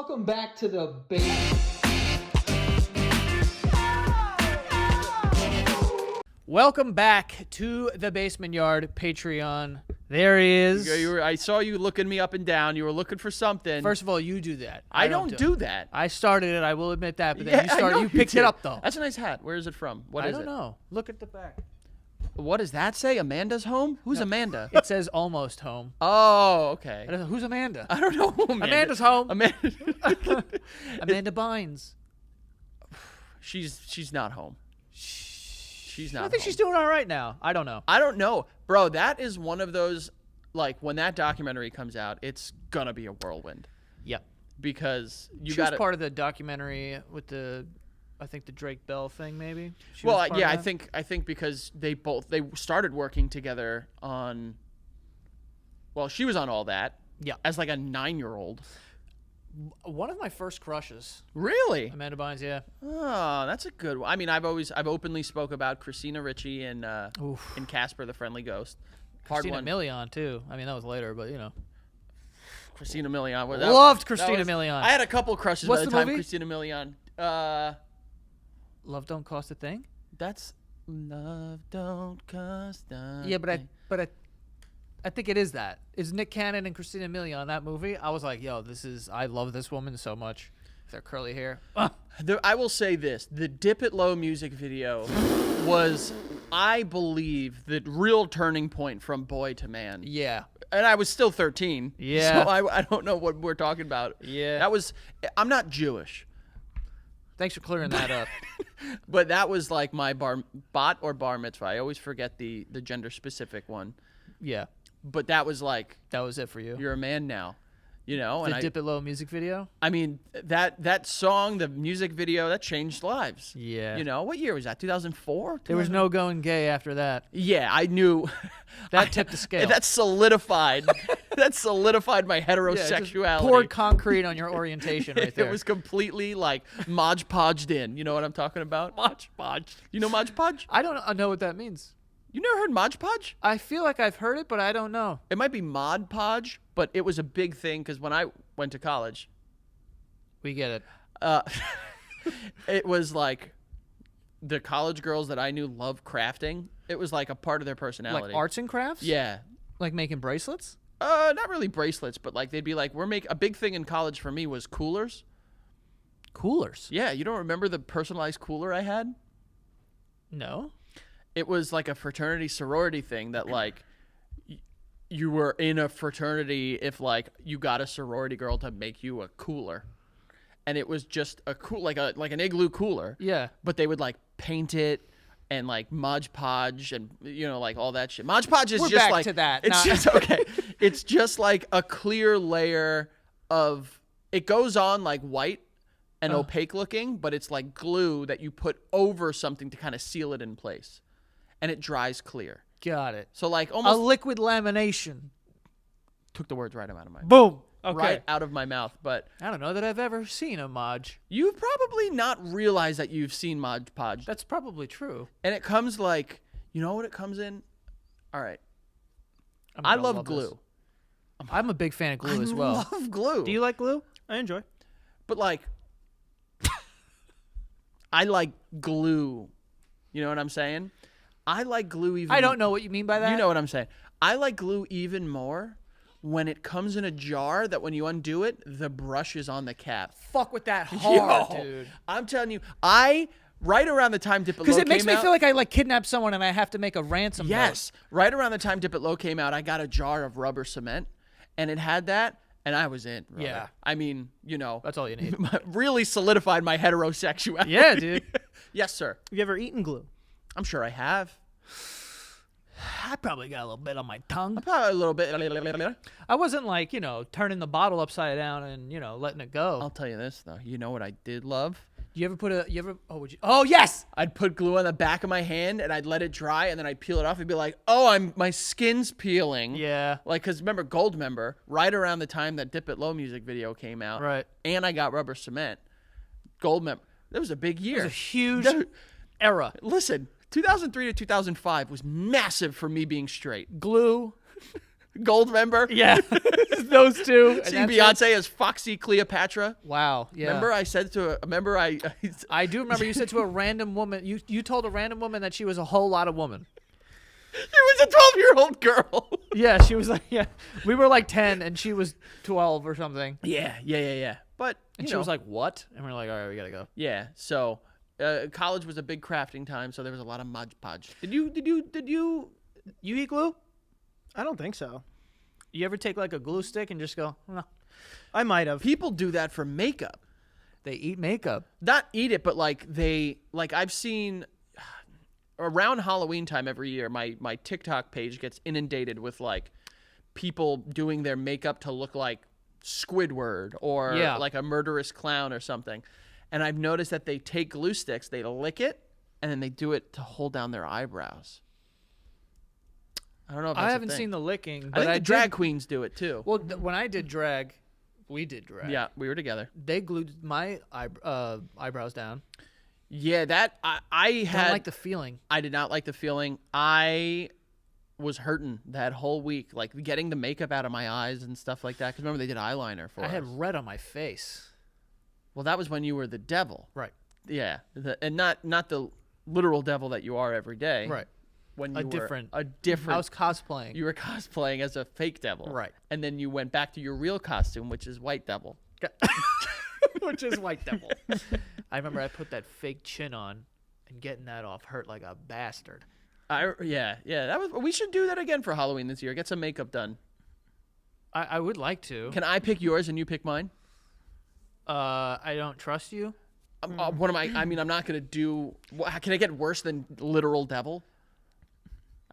Welcome back to the basement. Welcome back to the Basement Yard Patreon. There he is. I saw you looking me up and down. You were looking for something. First of all, you do that. I don't do that. I started it. I will admit that, but then you picked it up though. That's a nice hat. Where is it from? What is it? I don't know. Look at the back. What does that say? Amanda's home? Who's Amanda? It says almost home. Oh, okay. Who's Amanda? I don't know who Amanda's home. Amanda. Amanda Bynes. She's not home. She's not. I think she's doing all right now. I don't know. I don't know, bro. That is one of those. Like when that documentary comes out, it's gonna be a whirlwind. Yep. Because she was part of the documentary with I think the Drake Bell thing, maybe. I think because they started working together on. Well, she was on all that. Yeah. As like a 9-year-old. One of my first crushes. Really? Amanda Bynes, yeah. Oh, that's a good one. I mean, I've openly spoke about Christina Ricci and Casper the Friendly Ghost. Christina Milian too. I mean, that was later, but you know. Christina Milian. Loved Christina Milian. I had a couple crushes by the the time movie? Christina Milian. Love Don't Cost a Thing? That's Love Don't Cost a Yeah, Thing. but I think it is that. Is Nick Cannon and Christina Milian that movie? I was like, yo, I love this woman so much. Their curly hair. I will say this. The Dip It Low music video was, I believe, the real turning point from boy to man. Yeah. And I was still 13. Yeah. So I don't know what we're talking about. Yeah. I'm not Jewish. Thanks for clearing that up. But that was like my bat or bar mitzvah. I always forget the gender specific one. Yeah. But that was like, that was it for you. You're a man now. You know, the Dip It Low music video? I mean, that song, the music video, that changed lives. Yeah. You know, what year was that? 2004? There was no going gay after that. Yeah, I knew. That tipped the scale. That solidified. That solidified my heterosexuality. Yeah, poured concrete on your orientation right there. It was completely like Mod Podged in. You know what I'm talking about? Mod Podge. You know Mod Podge? I don't know what that means. You never heard Mod Podge? I feel like I've heard it, but I don't know. It might be Mod Podge, but it was a big thing because when I went to college. We get it. It was like the college girls that I knew loved crafting. It was like a part of their personality. Like arts and crafts? Yeah. Like making bracelets? Not really bracelets, but like they'd be like, a big thing in college for me was coolers. Coolers? Yeah, you don't remember the personalized cooler I had? No. It was like a fraternity sorority thing that like you were in a fraternity if like you got a sorority girl to make you a cooler. And it was just a like an igloo cooler. Yeah. But they would like paint it and like Mod Podge and you know like all that shit. Mod Podge is We're just back like to that. It's just okay. It's just like a clear layer of it goes on like white and opaque looking, but it's like glue that you put over something to kind of seal it in place. And it dries clear. Got it. So like almost a liquid lamination. Took the words right out of my mouth. Boom. Okay. Right out of my mouth. But I don't know that I've ever seen a Mod. You've probably not realized that you've seen Mod Podge. That's probably true. And it comes like, you know what it comes in? All right. I love glue. I'm a big fan of glue as well. I love glue. Do you like glue? I enjoy. But like, I like glue. You know what I'm saying? I like glue even. I don't know what you mean by that. You know what I'm saying. I like glue even more when it comes in a jar that when you undo it, the brush is on the cap. Fuck with that hard, dude. I'm telling you, right around the time Dip It Low came out. Because it makes me feel like I like kidnapped someone and I have to make a ransom. Yes. Right around the time Dip It Low came out, I got a jar of rubber cement and it had that. And I was in. Brother. Yeah. I mean, you know. That's all you need. Really solidified my heterosexuality. Yeah, dude. Yes, sir. Have you ever eaten glue? I'm sure I have. I probably got a little bit on my tongue. Probably a little bit. I wasn't like, turning the bottle upside down and, letting it go. I'll tell you this, though. You know what I did love? Oh, yes! I'd put glue on the back of my hand and I'd let it dry and then I'd peel it off and be like, oh, my skin's peeling. Yeah. Like, because remember, Goldmember, right around the time that Dip It Low music video came out. Right. And I got rubber cement. Goldmember. That was a big year. It was a huge era. Listen, 2003 to 2005 was massive for me being straight. Glue, Gold member. Yeah, those two. And Seeing that's it. Beyonce as Foxy Cleopatra. Wow. Yeah. Remember I said to I do remember you said to a random woman. You told a random woman that she was a whole lot of woman. she was a 12-year-old girl. Yeah, she was like, yeah. We were like 10, and she was 12 or something. Yeah. But And you she know, was like, "What?" And we're like, "All right, we gotta go." yeah. So college was a big crafting time, so there was a lot of Mod Podge. Did you? You eat glue? I don't think so. You ever take like a glue stick and just go, no? I might have. People do that for makeup. They eat makeup. Not eat it, but I've seen around Halloween time every year, my TikTok page gets inundated with like people doing their makeup to look like Squidward or Yeah. like a murderous clown or something. And I've noticed that they take glue sticks, they lick it, and then they do it to hold down their eyebrows. I don't know if that's I a haven't thing. seen the licking, I but think I the drag did. queens do it too. Well, when I did drag, we did drag. Yeah, we were together. They glued my eyebrows down. Yeah, that I I had. don't like the feeling. I did not like the feeling. I was hurting that whole week, like getting the makeup out of my eyes and stuff like that. Because remember, they did eyeliner for I us. had red on my face. Well, that was when you were the devil. Right. Yeah, and not the literal devil that you are every day. Right. When A you were different. a different. I was cosplaying. You were cosplaying as a fake devil. Right. And then you went back to your real costume, which is white devil. Which is white devil. I remember I put that fake chin on, and getting that off hurt like a bastard. Yeah. That was. We should do that again for Halloween this year. Get some makeup done. I would like to. Can I pick yours and you pick mine? I don't trust you. What am I? I mean, I'm not gonna do. Can I get worse than literal devil?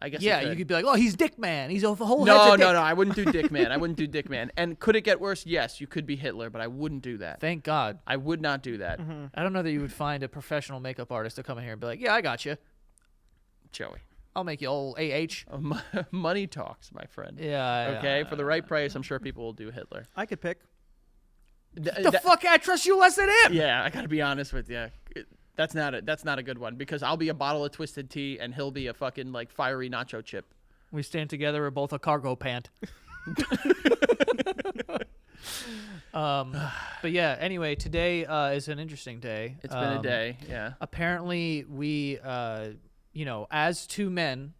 I guess. Yeah, I you could be like, "Oh, he's Dick Man. He's a whole No, head's a no. dick." I wouldn't do Dick Man. I wouldn't do Dick Man. And could it get worse? Yes, you could be Hitler, but I wouldn't do that. Thank God. I would not do that, I don't know that you would find a professional makeup artist to come in here and be like, "Yeah, I got you. Joey. I'll make you old AH." Money talks, my friend. Yeah. Okay, for the right price, I'm sure people will do Hitler. I could pick. The fuck? I trust you less than him. Yeah, I gotta be honest with you. That's not a good one because I'll be a bottle of Twisted Tea and he'll be a fucking like fiery nacho chip. We stand together. We're both a cargo pant. But yeah. Anyway, today is an interesting day. It's been a day. Yeah. Apparently, we, as two men,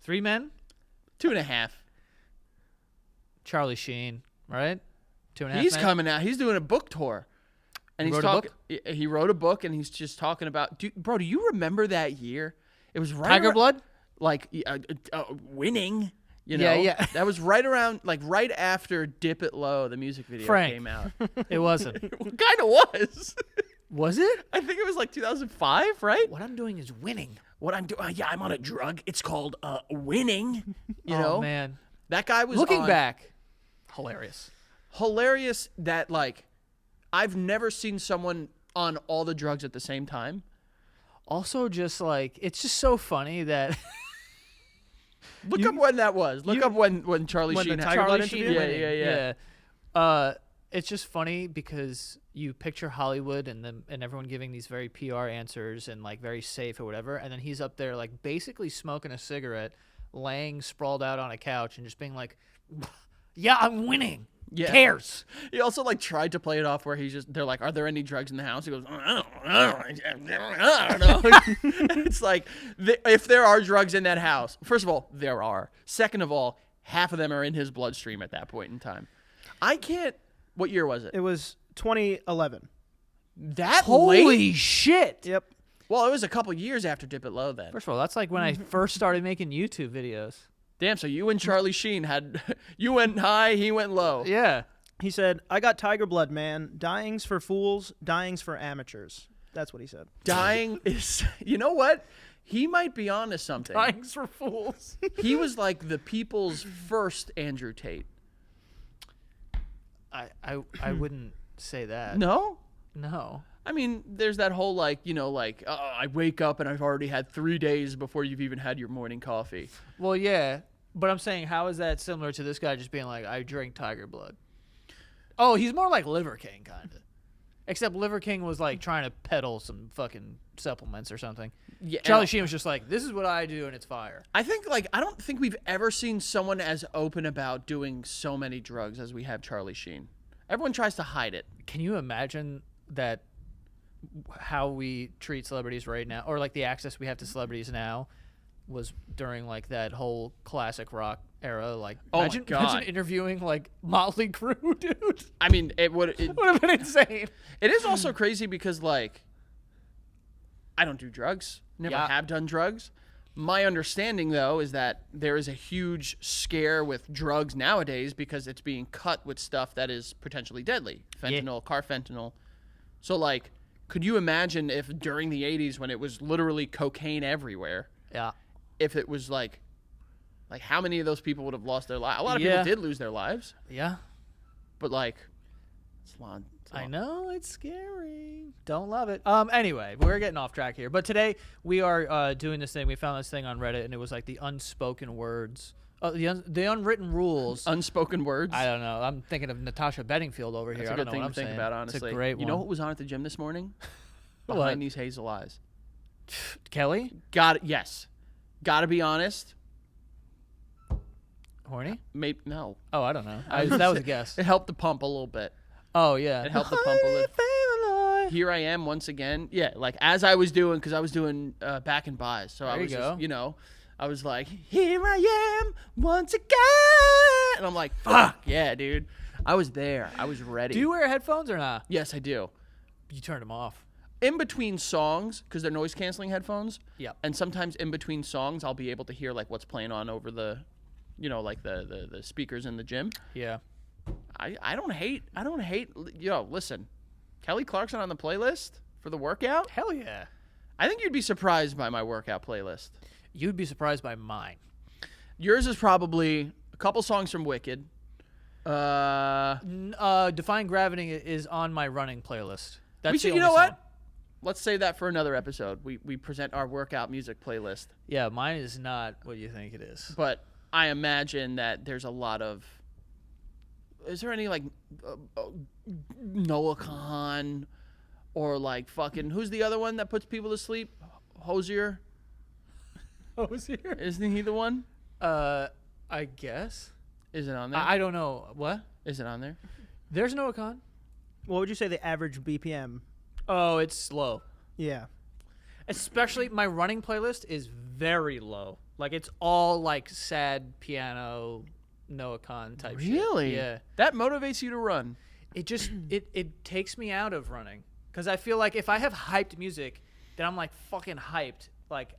3 men, 2.5. Charlie Sheen, right? 2.5. He's men? coming out. He's doing a book tour. And He he's wrote a talking. He wrote a book, and he's just talking about. Bro, do you remember that year? It was right Tiger around- Blood. like winning. You know, Yeah. That was right around, like right after "Dip It Low," the music video Frank. came out. It wasn't. It kind of was. Was it? I think it was like 2005, right? What I'm doing is winning. What I'm doing? Yeah, I'm on a drug. It's called winning. You Oh know, man. that guy was Looking on- back, hilarious. hilarious. That like, I've never seen someone on all the drugs at the same time. Also, just like it's just so funny that Look up when that was. Look up when Charlie When the Sheen. Tiger Blood Charlie Sheen interview? winning. Yeah. It's just funny because you picture Hollywood and everyone giving these very PR answers and like very safe or whatever, and then he's up there like basically smoking a cigarette, laying sprawled out on a couch, and just being like, "Yeah, I'm winning. Yeah. Cares?" He also like tried to play it off where they're like, "Are there any drugs in the house?" He goes, I don't know. It's like, if there are drugs in that house, first of all, there are. Second of all, half of them are in his bloodstream at that point in time. I can't. What year was it? It was 2011. That Holy late? shit! Yep. Well, it was a couple years after Dip It Low then. First of all, that's like when I first started making YouTube videos. Damn, so you and Charlie Sheen had, you went high, he went low. Yeah. He said, "I got Tiger Blood, man. Dying's for fools, dying's for amateurs." That's what he said. Dying is, you know what? He might be onto something. Thanks for fools. He was like the people's first Andrew Tate. I wouldn't say that. No? No. I mean, there's that whole like, I wake up and I've already had 3 days before you've even had your morning coffee. Well, yeah, but I'm saying, how is that similar to this guy just being like, I drink Tiger Blood? Oh, he's more like Liver King, kind of. Except Liver King was like trying to peddle some fucking supplements or something. Yeah, Charlie Sheen was just like, "This is what I do, and it's fire." I think I don't think we've ever seen someone as open about doing so many drugs as we have Charlie Sheen. Everyone tries to hide it. Can you imagine that? How we treat celebrities right now, or like the access we have to celebrities now, was during like that whole classic rock era. Like, Oh my imagine God. interviewing like Motley Crue, dude. I mean, it would Have been insane. it is also crazy because like I don't do drugs. Never Yeah. have done drugs. My understanding though is that there is a huge scare with drugs nowadays because it's being cut with stuff that is potentially deadly. Fentanyl, carfentanil. So like could you imagine if during the 80s when it was literally cocaine everywhere, Yeah. if it was like how many of those people would have lost their lives? A lot of Yeah. people did lose their lives, Yeah. but like it's a lot. I know, it's scary. Don't love it. Anyway, we're getting off track here. But today we are doing this thing. We found this thing on Reddit, and it was like the unspoken words, the unwritten rules. Unspoken words. I don't know. I'm thinking of Natasha Bedingfield over here. That's a I good don't know thing what to I'm think saying. about, honestly. It's a great You one. know what was on at the gym this morning? What? Behind these hazel eyes. Kelly? Got it. Yes. Got to be honest. Horny? Maybe no. Oh, I don't know. That was a guess. It helped the pump a little bit. Oh, yeah. It helped the pump a little. Here I am once again. Yeah, like as I was doing, because I was doing back and buys. So I There you was go. just, I was like, here I am once again. And I'm like, fuck, yeah, dude. I was there. I was ready. Do you wear headphones or not? Yes, I do. You turned them off. In between songs, because they're noise canceling headphones. Yep. And sometimes in between songs, I'll be able to hear like what's playing on over the, like the speakers in the gym. Yeah. I don't hate. Listen, Kelly Clarkson on the playlist for the workout. Hell yeah. I think you'd be surprised by my workout playlist. You'd be surprised by mine. Yours is probably a couple songs from Wicked. Defying Gravity is on my running playlist. That's We the should, only you know song. what? Let's save that for another episode. We present our workout music playlist. Yeah, mine is not what you think it is. But I imagine that there's a lot of. Is there any like Noah Khan or like fucking who's the other one that puts people to sleep? Hosier, Oh, is here? isn't he the one? I guess. Is it on there? I don't know. What? Is it on there? There's Noah Khan. What would you say the average BPM? Oh, it's slow. Yeah. Especially my running playlist is very low. Like it's all like sad piano, Noah Khan type shit. Really? Yeah. That motivates you to run. It just it takes me out of running because I feel like if I have hyped music, then I'm like fucking hyped. Like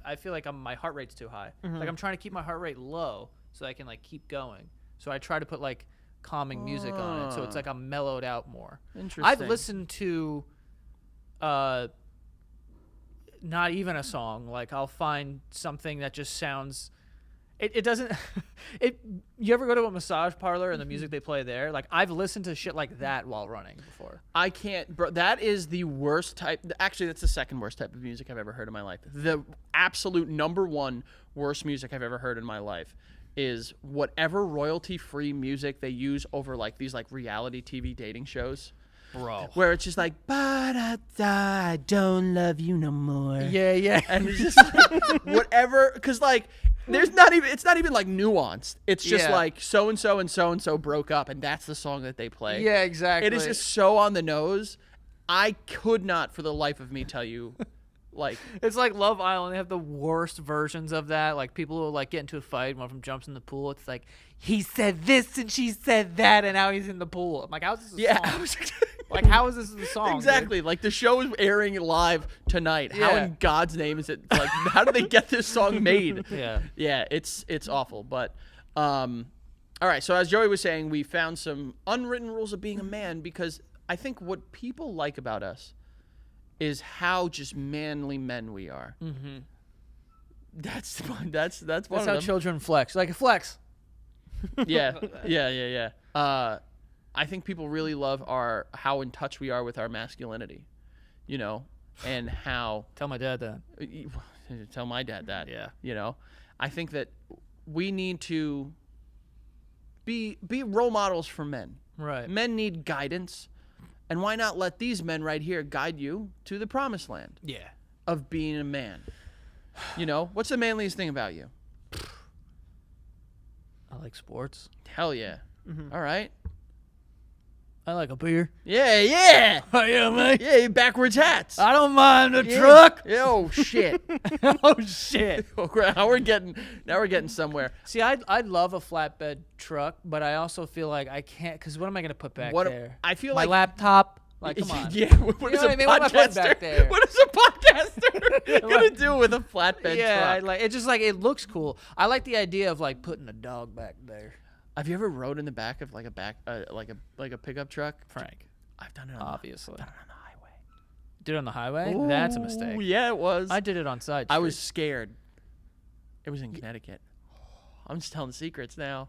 I feel like my heart rate's too high. Like I'm trying to keep my heart rate low so I can like keep going. So I try to put like calming music on it so it's like I'm mellowed out more. Interesting. I've listened to not even a song. Like I'll find something that just sounds it doesn't you ever go to a massage parlor and the music they play there? Like I've listened to shit like that while running before. I can't, bro. That is the worst type. Actually, that's the second worst type of music I've ever heard in my life. The absolute number one worst music I've ever heard in my life is whatever royalty-free music they use over like these like reality TV dating shows. Bro. Where it's just like, I don't love you no more. Yeah. And it's just like, whatever, because like, it's not even like nuanced. It's just Yeah. like so-and-so and so-and-so broke up, and that's the song that they play. Yeah, exactly. It is just so on the nose. I could not for the life of me tell you, like, It's like Love Island. They have the worst versions of that. Like people will like get into a fight. One of them jumps in the pool. It's like he said this and she said that, and now he's in the pool. I'm like, how's this a yeah. song? Like, how is this the song? dude? Exactly. Like the show is airing live tonight. How Yeah. in God's name is it? Like, how did they get this song made? Yeah. Yeah, it's awful. But all right. So as Joey was saying, we found some unwritten rules of being a man because I think what people like about us is how just manly men we are. Mm-hmm. That's one That's of how them. children flex. Like a flex. Yeah. I think people really love how in touch we are with our masculinity, and how Tell my dad that. tell my dad that. Yeah. I think that we need to be role models for men. Right. Men need guidance, And why not let these men right here guide you to the promised land Yeah. of being a man? You know, what's the manliest thing about you? I like sports. Hell yeah. All right. I like a beer. Yeah, yeah. Oh, yeah, mate. Yeah, backwards hats. I don't mind the Yeah. truck. Oh shit. Oh, shit. now we're getting somewhere. See, I'd love a flatbed truck, but I also feel like I can't, because what am I going to put back What there? I feel My like laptop. Like, come on. Yeah, what You is know a what I mean? What am I putting back podcaster? there? What is a podcaster gonna do with a flatbed Yeah, truck? like it's just like it looks cool. I like the idea of like putting a dog back there. Have you ever rode in the back of like a pickup truck? Frank, I've done it obviously. on the highway. Did it on the highway? That's a mistake. Ooh, yeah, it was. I did it on side. I was streets. scared. It was in Connecticut. I'm just telling secrets now.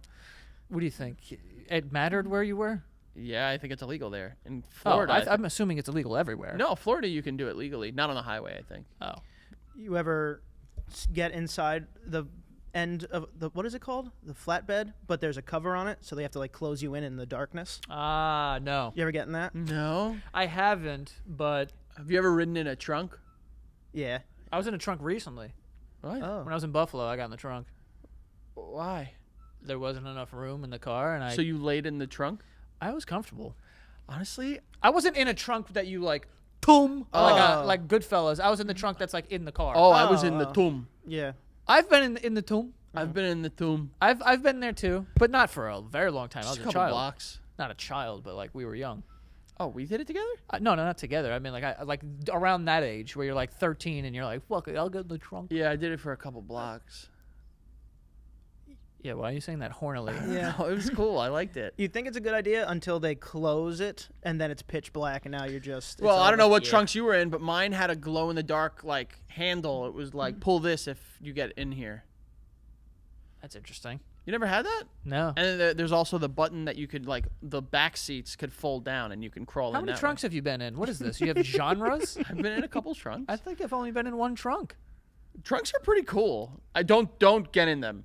What do you think? It mattered where you were? Yeah, I think it's illegal there. In Oh, Florida. I'm assuming it's illegal everywhere. No, Florida you can do it legally. Not on the highway, I think. Oh. You ever get inside the end of the, what is it called? The flatbed, but there's a cover on it, so they have to like close you in the darkness. Ah, no. You ever getting that? No. I haven't, but Have you ever ridden in a trunk? Yeah. I was in a trunk recently. What? Oh. When I was in Buffalo, I got in the trunk. Why? There wasn't enough room in the car, and So you laid in the trunk? I was comfortable. Honestly, I wasn't in a trunk that you like, boom, Oh. like Goodfellas. I was in the trunk that's like in the car. I was in the Oh. tomb. Yeah. I've been in the tomb. I've been in the tomb. I've been there too, but not for a very long time. Just I a was a couple child. blocks. Not a child, but like we were young. Oh, we did it together? No, not together. I mean, like I like around that age where you're like 13 and you're like, fuck it, I'll go in the trunk. Yeah, I did it for a couple blocks. Yeah, why are you saying that hornily? Yeah. No, it was cool. I liked it. You think it's a good idea until they close it, and then it's pitch black, and now you're just. Well, I don't know what Yeah. trunks you were in, but mine had a glow in the dark like handle. It was like pull this if you get in here. That's interesting. You never had that? No. And then there's also the button that you could like the back seats could fold down and you can crawl How in. many that trunks have you been in? What is this? You have genres? way. I've been in a couple trunks. I think I've only been in one trunk. Trunks are pretty cool. I don't get in them,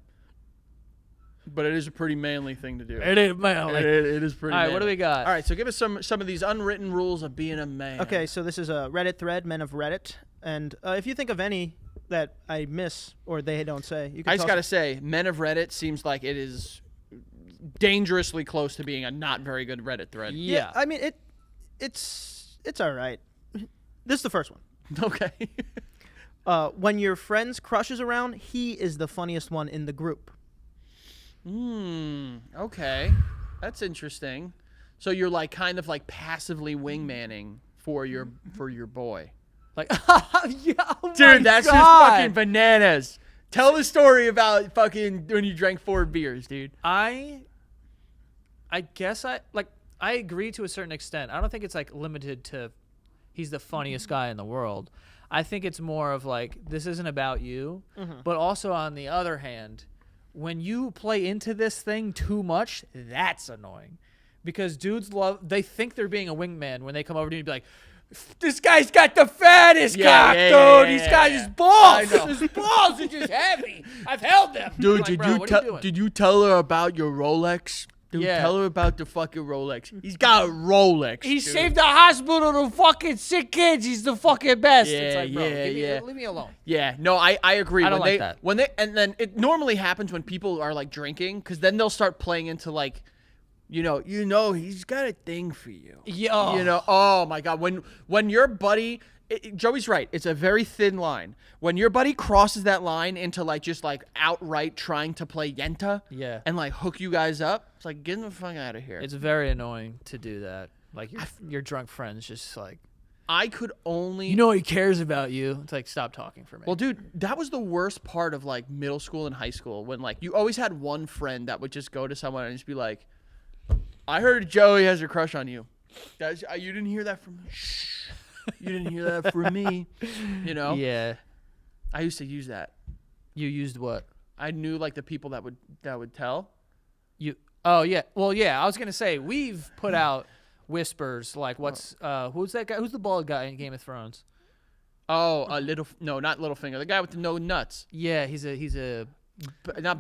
but it is a pretty manly thing to do. It is, man. It is pretty. All right, what do manly. we got? All right, so give us some of these unwritten rules of being a man. Okay, so this is a Reddit thread, Men of Reddit, and if you think of any that I miss or they don't say, you can. I just gotta say, Men of Reddit seems like it is dangerously close to being a not very good Reddit thread. Yeah. I mean it's all right. This is the first one. Okay. When your friend's crush is around, he is the funniest one in the group. Okay. That's interesting. So you're like kind of like passively wingmanning for your boy. Like, yeah, oh Dude, my that's God. just fucking bananas. Tell the story about fucking when you drank 4 beers, dude. I guess I agree to a certain extent. I don't think it's like limited to he's the funniest guy in the world. I think it's more of like this isn't about you, but also on the other hand, when you play into this thing too much, that's annoying. Because dudes they think they're being a wingman when they come over to you and be like, this guy's got the fattest cock, dude. He's got his balls. His balls are just heavy. I've held them. Dude, Like, bro, what are you doing? did you tell her about your Rolex? Dude, Yeah. tell her about the fucking Rolex. He's got a Rolex. He dude. saved the hospital to fucking sick kids. He's the fucking best. Yeah, It's like, bro, yeah. leave me alone. Yeah, no, I agree. I don't when like they, that. When they and then it normally happens when people are like drinking, because then they'll start playing into like, you know, he's got a thing for you. Yeah. You know, oh my God, when your buddy, Joey's right. It's a very thin line. When your buddy crosses that line into like just like outright trying to play Yenta, Yeah. and like hook you guys up, it's like get the fuck out of here. It's very annoying to do that. Like your drunk friend's just like, I could only. you know, he cares about you. It's like, stop talking for me. Well, dude, that was the worst part of like middle school and high school when like you always had one friend that would just go to someone and just be like, I heard Joey has a crush on you. You didn't hear that from me. Shh. You didn't hear that from me. You know? yeah. I used to use that. You used what? I knew like the people that would tell. Oh yeah. Well, yeah. I was gonna say we've put out whispers like, what's who's that guy? Who's the bald guy in Game of Thrones? Oh, not Littlefinger. The guy with the no nuts. Yeah, he's a Not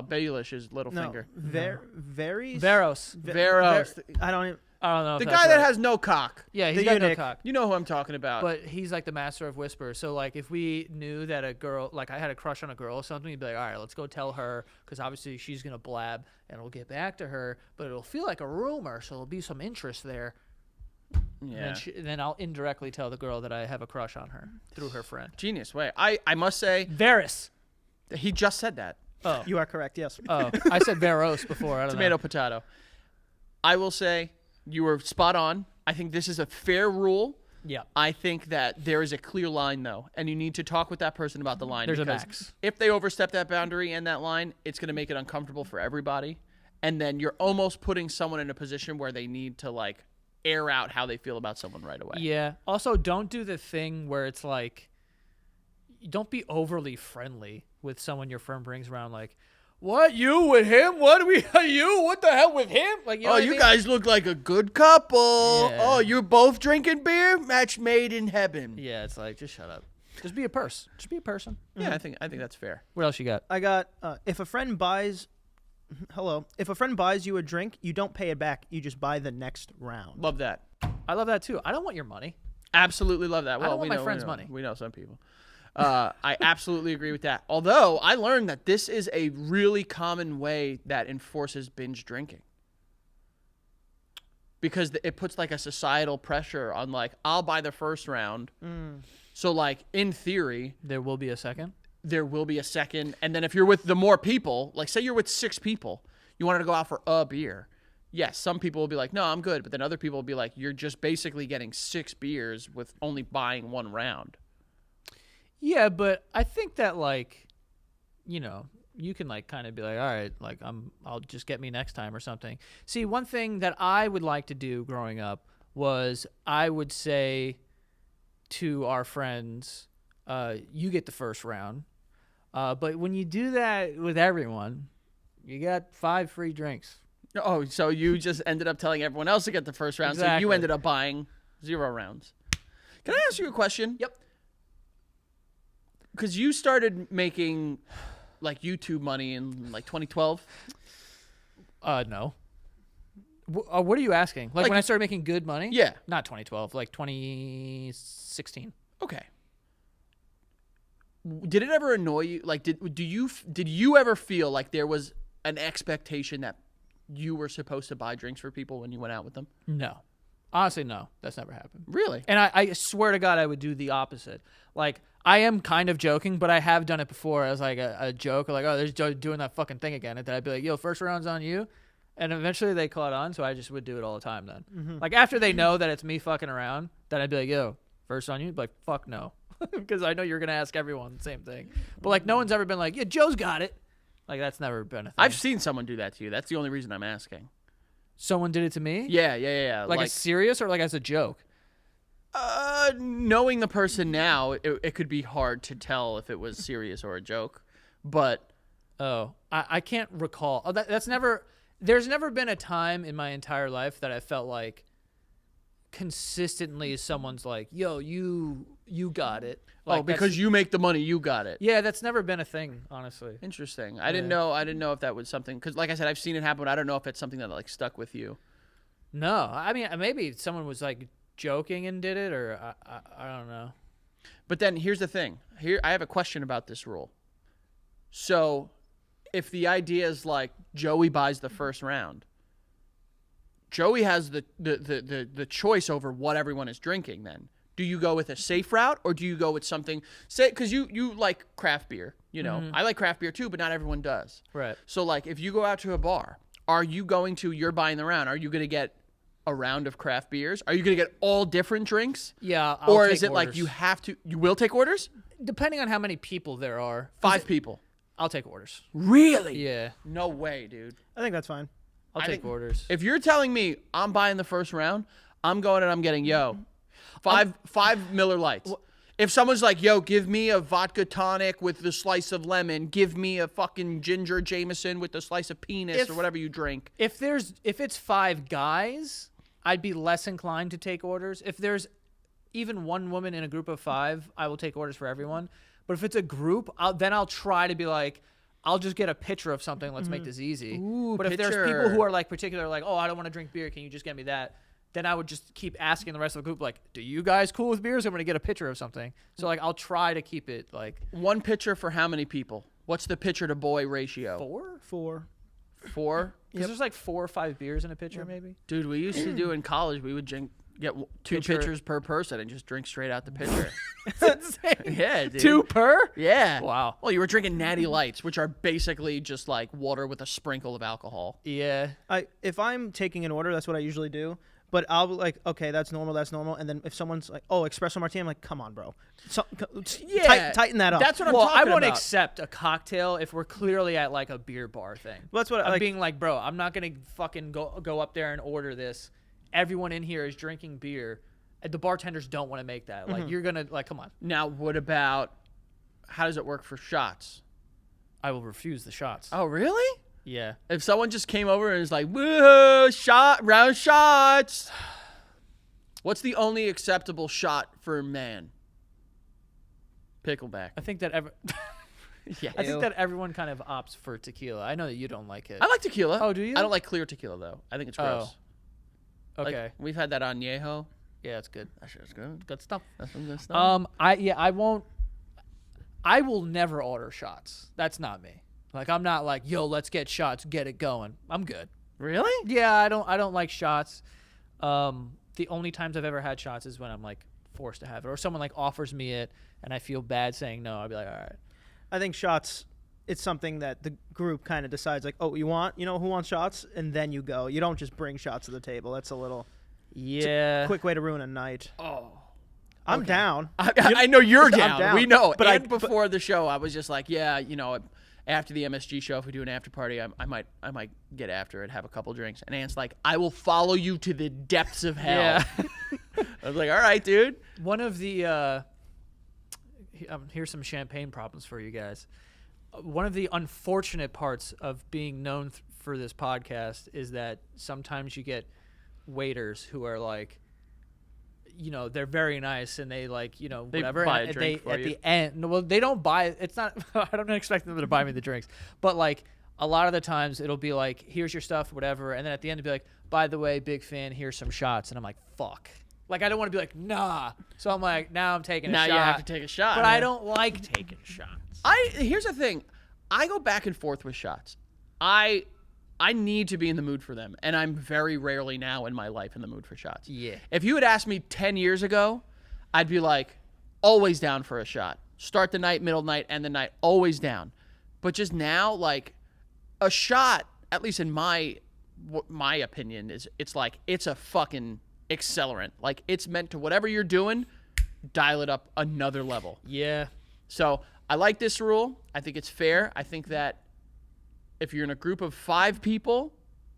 Baelish is Littlefinger. No, Varys. Varos. Varos. I don't even. I don't know. The if guy that's that right. has no cock. Yeah, he's The got no eunuch. cock. You know who I'm talking about. But he's like the master of whispers. So like, if we knew that a girl, like I had a crush on a girl or something, he'd be like, all right, let's go tell her, because obviously she's gonna blab and it'll get back to her, but it'll feel like a rumor, so there'll be some interest there. yeah. And then I'll indirectly tell the girl that I have a crush on her through her friend. Genius way. I must say, Varys. he just said that. Oh, You are correct. Yes. oh, I said Varos before. I don't Tomato, know. potato. I will say you were spot on. I think this is a fair rule. Yeah. I think that there is a clear line, though, and you need to talk with that person about the line. There's a because max. if they overstep that boundary and that line, it's going to make it uncomfortable for everybody. And then you're almost putting someone in a position where they need to, like, air out how they feel about someone right away. Yeah. Also, don't do the thing where it's like, don't be overly friendly with someone your friend brings around. Like, what, you with him? What do we? You? What the hell with him? Like, you know Oh, what I you mean? guys look like a good couple. Yeah. Oh, you're both drinking beer? Match made in heaven. Yeah, it's like, just shut up. Just be a purse. Just be a person. Yeah, I think that's fair. What else you got? I got if a friend buys you a drink, you don't pay it back. You just buy the next round. Love that. I love that too. I don't want your money. Absolutely love that. Well, don't want we my know, friend's we know, money. We know some people. I absolutely agree with that. Although I learned that this is a really common way that enforces binge drinking. Because it puts like a societal pressure on like, I'll buy the first round. So like in theory, There will be a second. there will be a second. And then if you're with the more people, like say you're with 6 people, you wanted to go out for a beer. Yes, some people will be like, no, I'm good. But then other people will be like, you're just basically getting 6 beers with only buying 1 round. Yeah, but I think that like, you know, you can like kind of be like, all right, like I'll just get me next time or something. See, one thing that I would like to do growing up was I would say to our friends, you get the first round. But when you do that with everyone, you got 5 free drinks. Oh, so you just ended up telling everyone else to get the first round, so you Exactly. ended up buying 0 rounds. Can I ask you a question? Yep. Because you started making like YouTube money in like 2012. No. What are you asking? Like when I started making good money? Yeah. Not 2012, like 2016. Okay. Did it ever annoy you? Like, did you ever feel like there was an expectation that you were supposed to buy drinks for people when you went out with them? No. Honestly, no. That's never happened. Really? And I swear to God, I would do the opposite. Like, I am kind of joking, but I have done it before as like a joke. Like, oh, there's Joe doing that fucking thing again. And then I'd be like, yo, first round's on you. And eventually they caught on, so I just would do it all the time then. Like, after they know that it's me fucking around, then I'd be like, yo, first on you? I'd be like, fuck no. Because I know you're going to ask everyone the same thing. But, like, no one's ever been like, yeah, Joe's got it. Like, that's never been a thing. I've seen someone do that to you. That's the only reason I'm asking. Someone did it to me? Yeah. Like, as serious or like as a joke? Knowing the person now, it could be hard to tell if it was serious or a joke. But Oh, I can't recall. Oh, that's never. There's never been a time in my entire life that I felt like consistently someone's like, "Yo, you got it." Like, because you make the money, you got it. yeah, that's never been a thing, honestly. Interesting. I didn't know if that was something, because like I said, I've seen it happen, but I don't know if it's something that like stuck with you. No, I mean maybe someone was like joking and did it, or I don't know. But then here's the thing. Here I have a question about this rule. So, if the idea is like Joey buys the first round, Joey has the choice over what everyone is drinking then. Do you go with a safe route, or do you go with something, say, because you like craft beer, you know. I like craft beer too, but not everyone does. Right. So like if you go out to a bar, you're buying the round, are you going to get a round of craft beers? Are you going to get all different drinks? Yeah. I'll Or take is it like orders. you will take orders? Depending on how many people there are. 5 people. I'll take orders. Really? Yeah, No way, dude. I think that's fine. I'll I take think- orders. If you're telling me I'm buying the first round, I'm going and I'm getting, five Miller Lights. If someone's like, yo, give me a vodka tonic with the slice of lemon, give me a fucking ginger Jameson with the slice of penis or whatever you drink. If it's 5 guys, I'd be less inclined to take orders. If there's even one woman in a group of 5, I will take orders for everyone. But if it's a group, I'll try to be like, I'll just get a pitcher of something. Let's make this easy. Ooh, but if there's pitcher. people who are like particular, like, oh, I don't want to drink beer, can you just get me that? then I would just keep asking the rest of the group, like, do you guys cool with beers? I'm going to get a picture of something. So, like, I'll try to keep it, like... 1 pitcher for how many people? What's the pitcher to boy ratio? 4? 4. 4? Because there's, like, 4 or 5 beers in a pitcher, maybe. Dude, we used to do in college, we would get 2 Pitcher. pitchers per person and just drink straight out the pitcher. That's insane. Yeah, dude. 2 per? Yeah. Wow. Well, you were drinking Natty Lights, which are basically just like water with a sprinkle of alcohol. Yeah. If I'm taking an order, that's what I usually do. But I'll be like, okay, that's normal. And then if someone's like, oh, espresso martini, I'm like, come on, bro. Tighten that up. That's what I'm Well, talking I won't about. accept a cocktail if we're clearly at, like, a beer bar thing. Well, that's what I'm like, being like, bro, I'm not going to fucking go up there and order this. Everyone in here is drinking beer. The bartenders don't want to make that. Like, you're going to, like, come on. Now, what about, how does it work for shots? I will refuse the shots. Oh, really? Yeah. If someone just came over and was like, whoa, round shots. What's the only acceptable shot for a man? Pickleback. I think that Yeah. I think that everyone kind of opts for tequila. I know that you don't like it. I like tequila. Oh, do you? I don't like clear tequila, though. I think it's gross. Oh. Like, Okay. we've had that añejo. Yeah, it's good. That shit's good. Good stuff. That's some good stuff. I will never order shots. That's not me. Like, I'm not like, yo, let's get shots, get it going. I'm good. Really? Yeah, I don't like shots. The only times I've ever had shots is when I'm, like, forced to have it, or someone, like, offers me it and I feel bad saying no. I'll be like, all right. I think shots, it's something that the group kind of decides, like, oh, you who wants shots? And then you go. You don't just bring shots to the table. That's a little quick way to ruin a night. Oh. I'm down. I know you're I'm down. down. We know. But And before the show, I was just like, yeah, after the MSG show, if we do an after party, I might get after it, have a couple drinks. And Ant's like, I will follow you to the depths of hell. Yeah. I was like, all right, dude. One of the here's some champagne problems for you guys. One of the unfortunate parts of being known for this podcast is that sometimes you get waiters who are like, they're very nice and they like, whatever. buy a and drink for at you. the end, well, they don't buy. It's not. I don't expect them to buy me the drinks, but like a lot of the times it'll be like, here's your stuff, whatever, and then at the end it'll be like, by the way, big fan, here's some shots, and I'm like, fuck. Like, I don't want to be like, nah. So I'm like, now I'm taking a shot. Now you have to take a shot. But I don't like taking shots. Here's the thing. I go back and forth with shots. I need to be in the mood for them, and I'm very rarely now in my life in the mood for shots. Yeah. If you had asked me 10 years ago, I'd be like, always down for a shot. Start the night, middle night, end the night, always down. But just now, like, a shot, at least in my opinion, it's like, it's a fucking accelerant. Like, it's meant to, whatever you're doing, dial it up another level. Yeah. So I like this rule. I think it's fair. I think that if you're in a group of 5 people,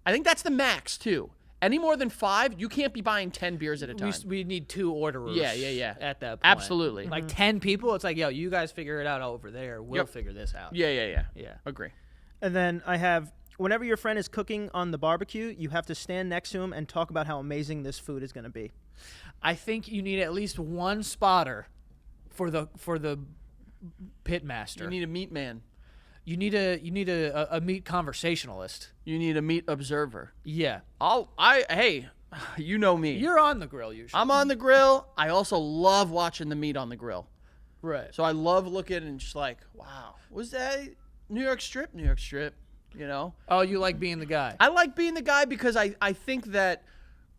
I think that's the max too. Any more than 5, you can't be buying 10 beers at a time. We need 2 orderers. Yeah. At that point. Absolutely. Like 10 people, it's like, yo, you guys figure it out over there. We'll figure this out. Yeah. Yeah. Agree. And then I have, whenever your friend is cooking on the barbecue, you have to stand next to him and talk about how amazing this food is going to be. I think you need at least one spotter for the pit master. You need a meat man. You need a meat conversationalist. You need a meat observer. Yeah. Hey, you know me. You're on the grill usually. I'm on the grill. I also love watching the meat on the grill. Right. So I love looking and just like, wow, was that New York Strip? New York Strip, Oh, you like being the guy. I like being the guy because I think that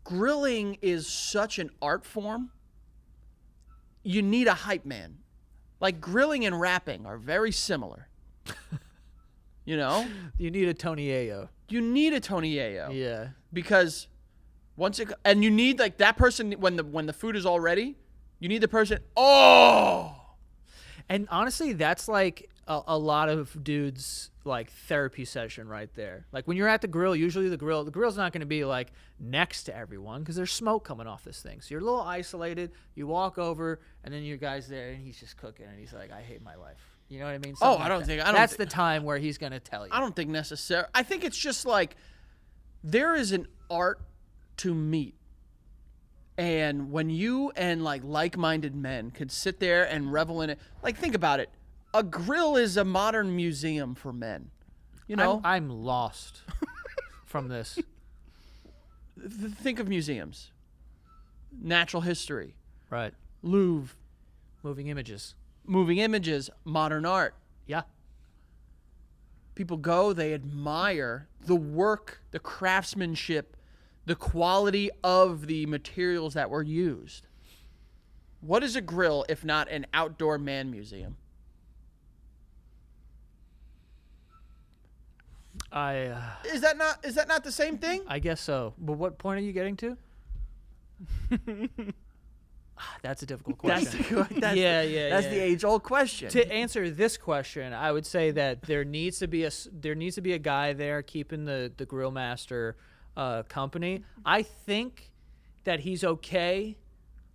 grilling is such an art form. You need a hype man. Like, grilling and rapping are very similar. You need a Tony Ayo. You need a Tony Ayo. Yeah. Because and you need like that person when the food is all ready, you need the person, And honestly, that's like a lot of dudes like therapy session right there. Like when you're at the grill, usually the grill's not going to be like next to everyone because there's smoke coming off this thing. So you're a little isolated. You walk over and then your guy's there and he's just cooking and he's like, I hate my life. You know what I mean? That's the time where he's going to tell you. I don't think necessarily. I think it's just like there is an art to meat. And when you and like-minded men could sit there and revel in it, like think about it. A grill is a modern museum for men. I'm lost from this. Think of museums. natural history, Right. Louvre, Moving images. moving images, modern art. Yeah. People go, they admire the work, the craftsmanship, the quality of the materials that were used. What is a grill if not an outdoor man museum? Is that not the same thing? I guess so. But what point are you getting to? That's a difficult question. That's the age-old question. To answer this question, I would say that there needs to be a guy there keeping the grill master company. I think that he's okay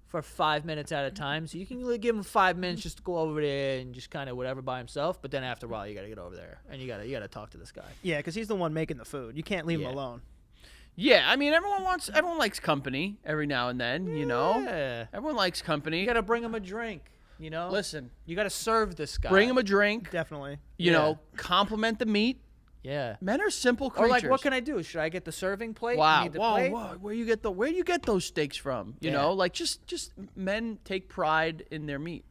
for 5 minutes at a time, so you can really give him 5 minutes just to go over there and just kind of whatever by himself. But then after a while, you got to get over there and you got to talk to this guy. Yeah, because he's the one making the food. You can't leave him alone. Yeah, I mean, everyone likes company every now and then, you know? Yeah. Everyone likes company. You got to bring him a drink, you know? Listen. You got to serve this guy. Bring him a drink. Definitely. You know, compliment the meat. Yeah. Men are simple Or creatures. like, what can I do? Should I get the serving plate? Wow. You need the Whoa, plate? whoa. Where do you get those steaks from? You know, like just men take pride in their meat.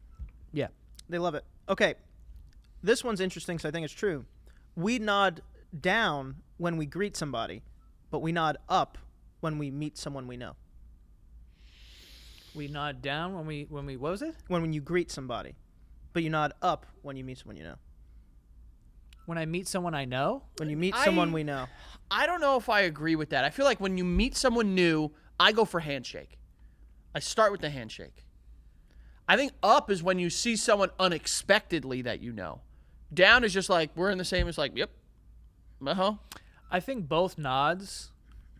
Yeah. They love it. Okay. This one's interesting, so I think it's true. We nod down when we greet somebody, but we nod up when we meet someone we know. We nod down when we what was it? When you greet somebody, but you nod up when you meet someone you know. When I meet someone I know? When you meet someone we know. I don't know if I agree with that. I feel like when you meet someone new, I go for handshake. I start with the handshake. I think up is when you see someone unexpectedly that you know. Down is just like, we're in the same, it's like, yep. Uh-huh. I think both nods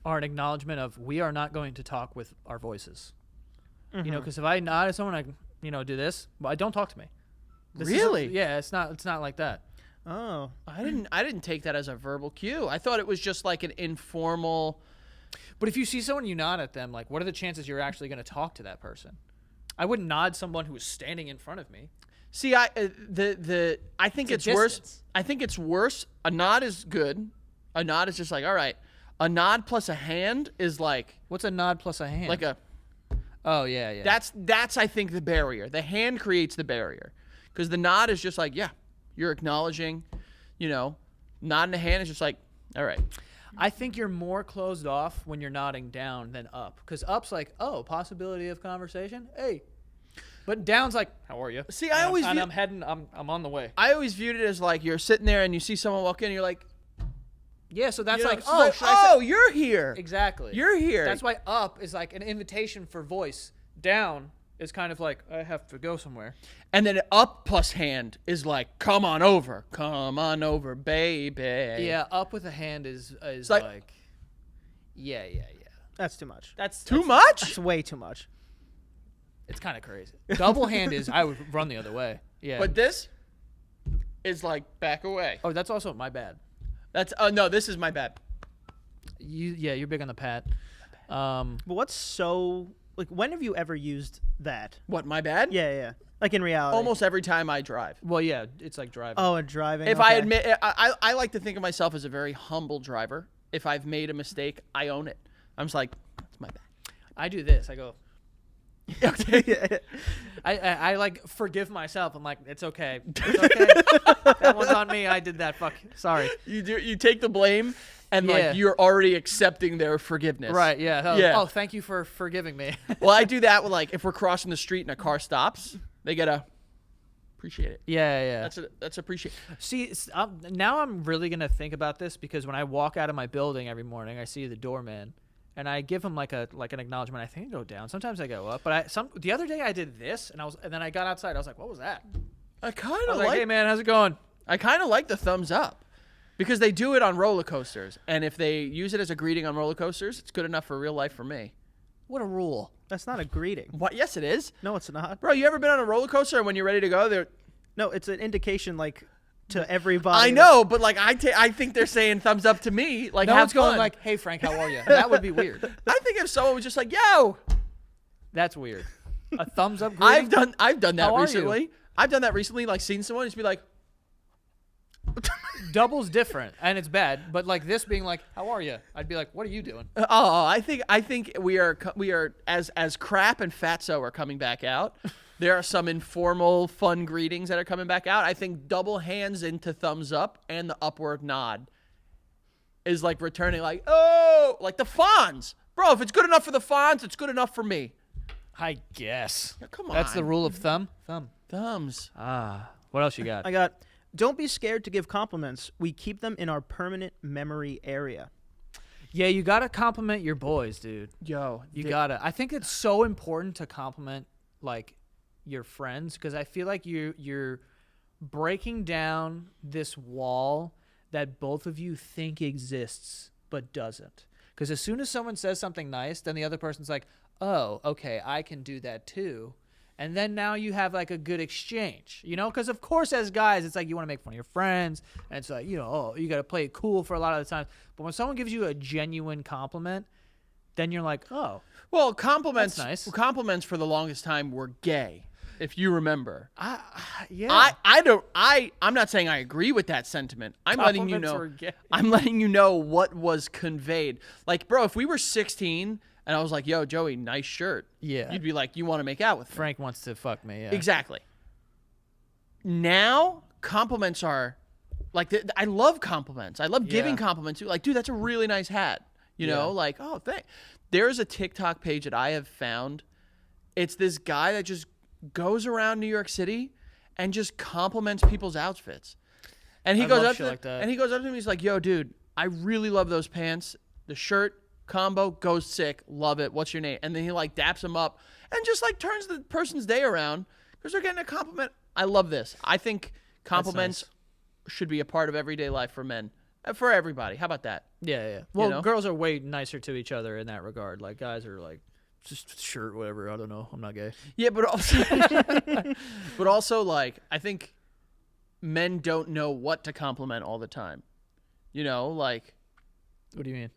are an acknowledgement of we are not going to talk with our voices. Mm-hmm. You know, because if I nod at someone, I do this, but don't talk to me. Really? Yeah, it's not like that. Oh. I didn't take that as a verbal cue. I thought it was just like an informal. But if you see someone you nod at them, like, what are the chances you're actually going to talk to that person? I wouldn't nod someone who is standing in front of me. See, I think it's worse. I think it's worse. A nod is good. A nod is just like, all right. A nod plus a hand is like. What's a nod plus a hand? Like a. Oh yeah. That's I think the barrier. The hand creates the barrier, because the nod is just like, yeah, you're acknowledging, nodding the hand is just like, all right. I think you're more closed off when you're nodding down than up, because up's like, oh, possibility of conversation, hey, but down's like, how are you? See, I'm on the way. I always viewed it as like you're sitting there and you see someone walk in and you're like, yeah, so that's like, you're here. Exactly. You're here. That's why up is like an invitation for voice. Down is kind of like, I have to go somewhere. And then up plus hand is like, come on over, baby. Yeah, up with a hand is like, yeah. That's too much. That's too much? That's way too much. It's kind of crazy. Double hand is, I would run the other way. Yeah. But this is like, back away. Oh, that's also my bad. No, this is my bad. You're big on the pat. But what's so, like, when have you ever used that? What, my bad? Yeah. Like in reality. Almost every time I drive. Well, yeah, it's like driving. Oh, and driving. If I admit, I like to think of myself as a very humble driver. If I've made a mistake, I own it. I'm just like, it's my bad. I do this. I go. Okay. I like forgive myself. I'm like, it's okay. It's okay. That one's on me. I did that. Fuck. Sorry. You take the blame, and like you're already accepting their forgiveness. Right. Yeah. Oh, thank you for forgiving me. Well, I do that with, like, if we're crossing the street and a car stops, they gotta appreciate it. Yeah. That's appreciate. See, now I'm really gonna think about this, because when I walk out of my building every morning, I see the doorman. And I give him like an acknowledgement. I think I go down. Sometimes I go up. But the other day I did this, and then I got outside. I was like, "What was that?" I kind of like, "Hey man, how's it going?" I kind of like the thumbs up, because they do it on roller coasters, and if they use it as a greeting on roller coasters, it's good enough for real life for me. What a rule! That's not a greeting. What? Yes, it is. No, it's not. Bro, you ever been on a roller coaster and when you're ready to go, they're... No, it's an indication, like, to everybody. I know, but like I think they're saying thumbs up to me. Like, no have one's going fun. like, "Hey Frank, how are you?" That would be weird. I think if someone was just like, "Yo," that's weird. A thumbs up greeting? I've done that How are recently. you? I've done that recently. Like, seen someone just be like, Double's different, and it's bad. But like this being like, "How are you?" I'd be like, "What are you doing?" Oh, I think we are as crap and fatso are coming back out. There are some informal, fun greetings that are coming back out. I think double hands into thumbs up and the upward nod is like returning, like, oh, like the Fonz. Bro, if it's good enough for the Fonz, it's good enough for me. I guess. Yeah, come on. That's the rule of thumb. Thumbs. What else you got? I got, don't be scared to give compliments. We keep them in our permanent memory area. Yeah, you gotta compliment your boys, dude. Yo. You gotta. I think it's so important to compliment like your friends, because I feel like you're breaking down this wall that both of you think exists but doesn't. Because as soon as someone says something nice, then the other person's like, oh, okay, I can do that too. And then now you have like a good exchange, you know? Because of course, as guys, it's like you want to make fun of your friends, and it's like, you know, oh, you got to play it cool for a lot of the time. But when someone gives you a genuine compliment, then you're like, oh, well, compliments. that's nice. Compliments for the longest time were gay, if you remember. Yeah. I'm not saying I agree with that sentiment. I'm letting you Compliments know. were gay. I'm letting you know what was conveyed. Like, bro, if we were 16 and I was like, yo, Joey, nice shirt. Yeah. You'd be like, you want to make out with me. Frank wants to fuck me. Yeah. Exactly. Now, compliments are like, I love compliments. I love giving compliments too. Like, dude, that's a really nice hat. You know, like, oh, thanks. There's a TikTok page that I have found. It's this guy that just goes around New York City and just compliments people's outfits. And he goes up to like that. and he goes up to me. He's like, "Yo, dude, I really love those pants. The shirt combo goes sick. Love it. What's your name?" And then he like daps him up and just like turns the person's day around because they're getting a compliment. I love this. I think compliments should be a part of everyday life for men, for everybody. How about that? Yeah. Well, know? girls are way nicer to each other in that regard. Like guys are like, just shirt, whatever. I don't know. I'm not gay. Yeah, but also, like, I think men don't know what to compliment all the time. You know, like, What do you mean?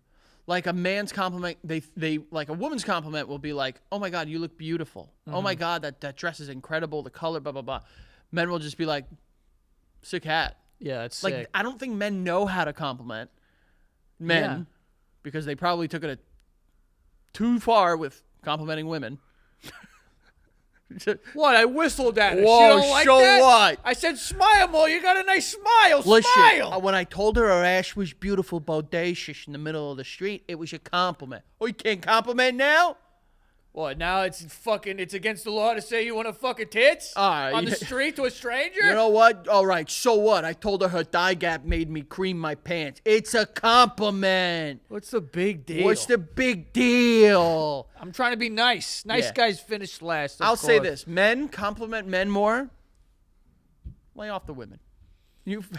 like a man's compliment, they like a woman's compliment will be like, "Oh my God, you look beautiful. Oh my God, that dress is incredible. The color, blah blah blah." Men will just be like, "Sick hat." Yeah, it's Like, sick. I don't think men know how to compliment men because they probably took it too far with complimenting women. What? I whistled at her. Whoa, She don't like so that? what? I said, smile more. You got a nice smile. Listen, Smile. when I told her her ass was beautiful, bodacious in the middle of the street, it was a compliment. Oh, you can't compliment now? What? Now it's against the law to say you want to fuck a tits All right, on the yeah. street to a stranger? You know what? All right, so what? I told her thigh gap made me cream my pants. It's a compliment. What's the big deal? What's the big deal? I'm trying to be nice. Nice Yeah. guys finish last. of I'll say course. this. Men compliment men more. Lay off the women. You've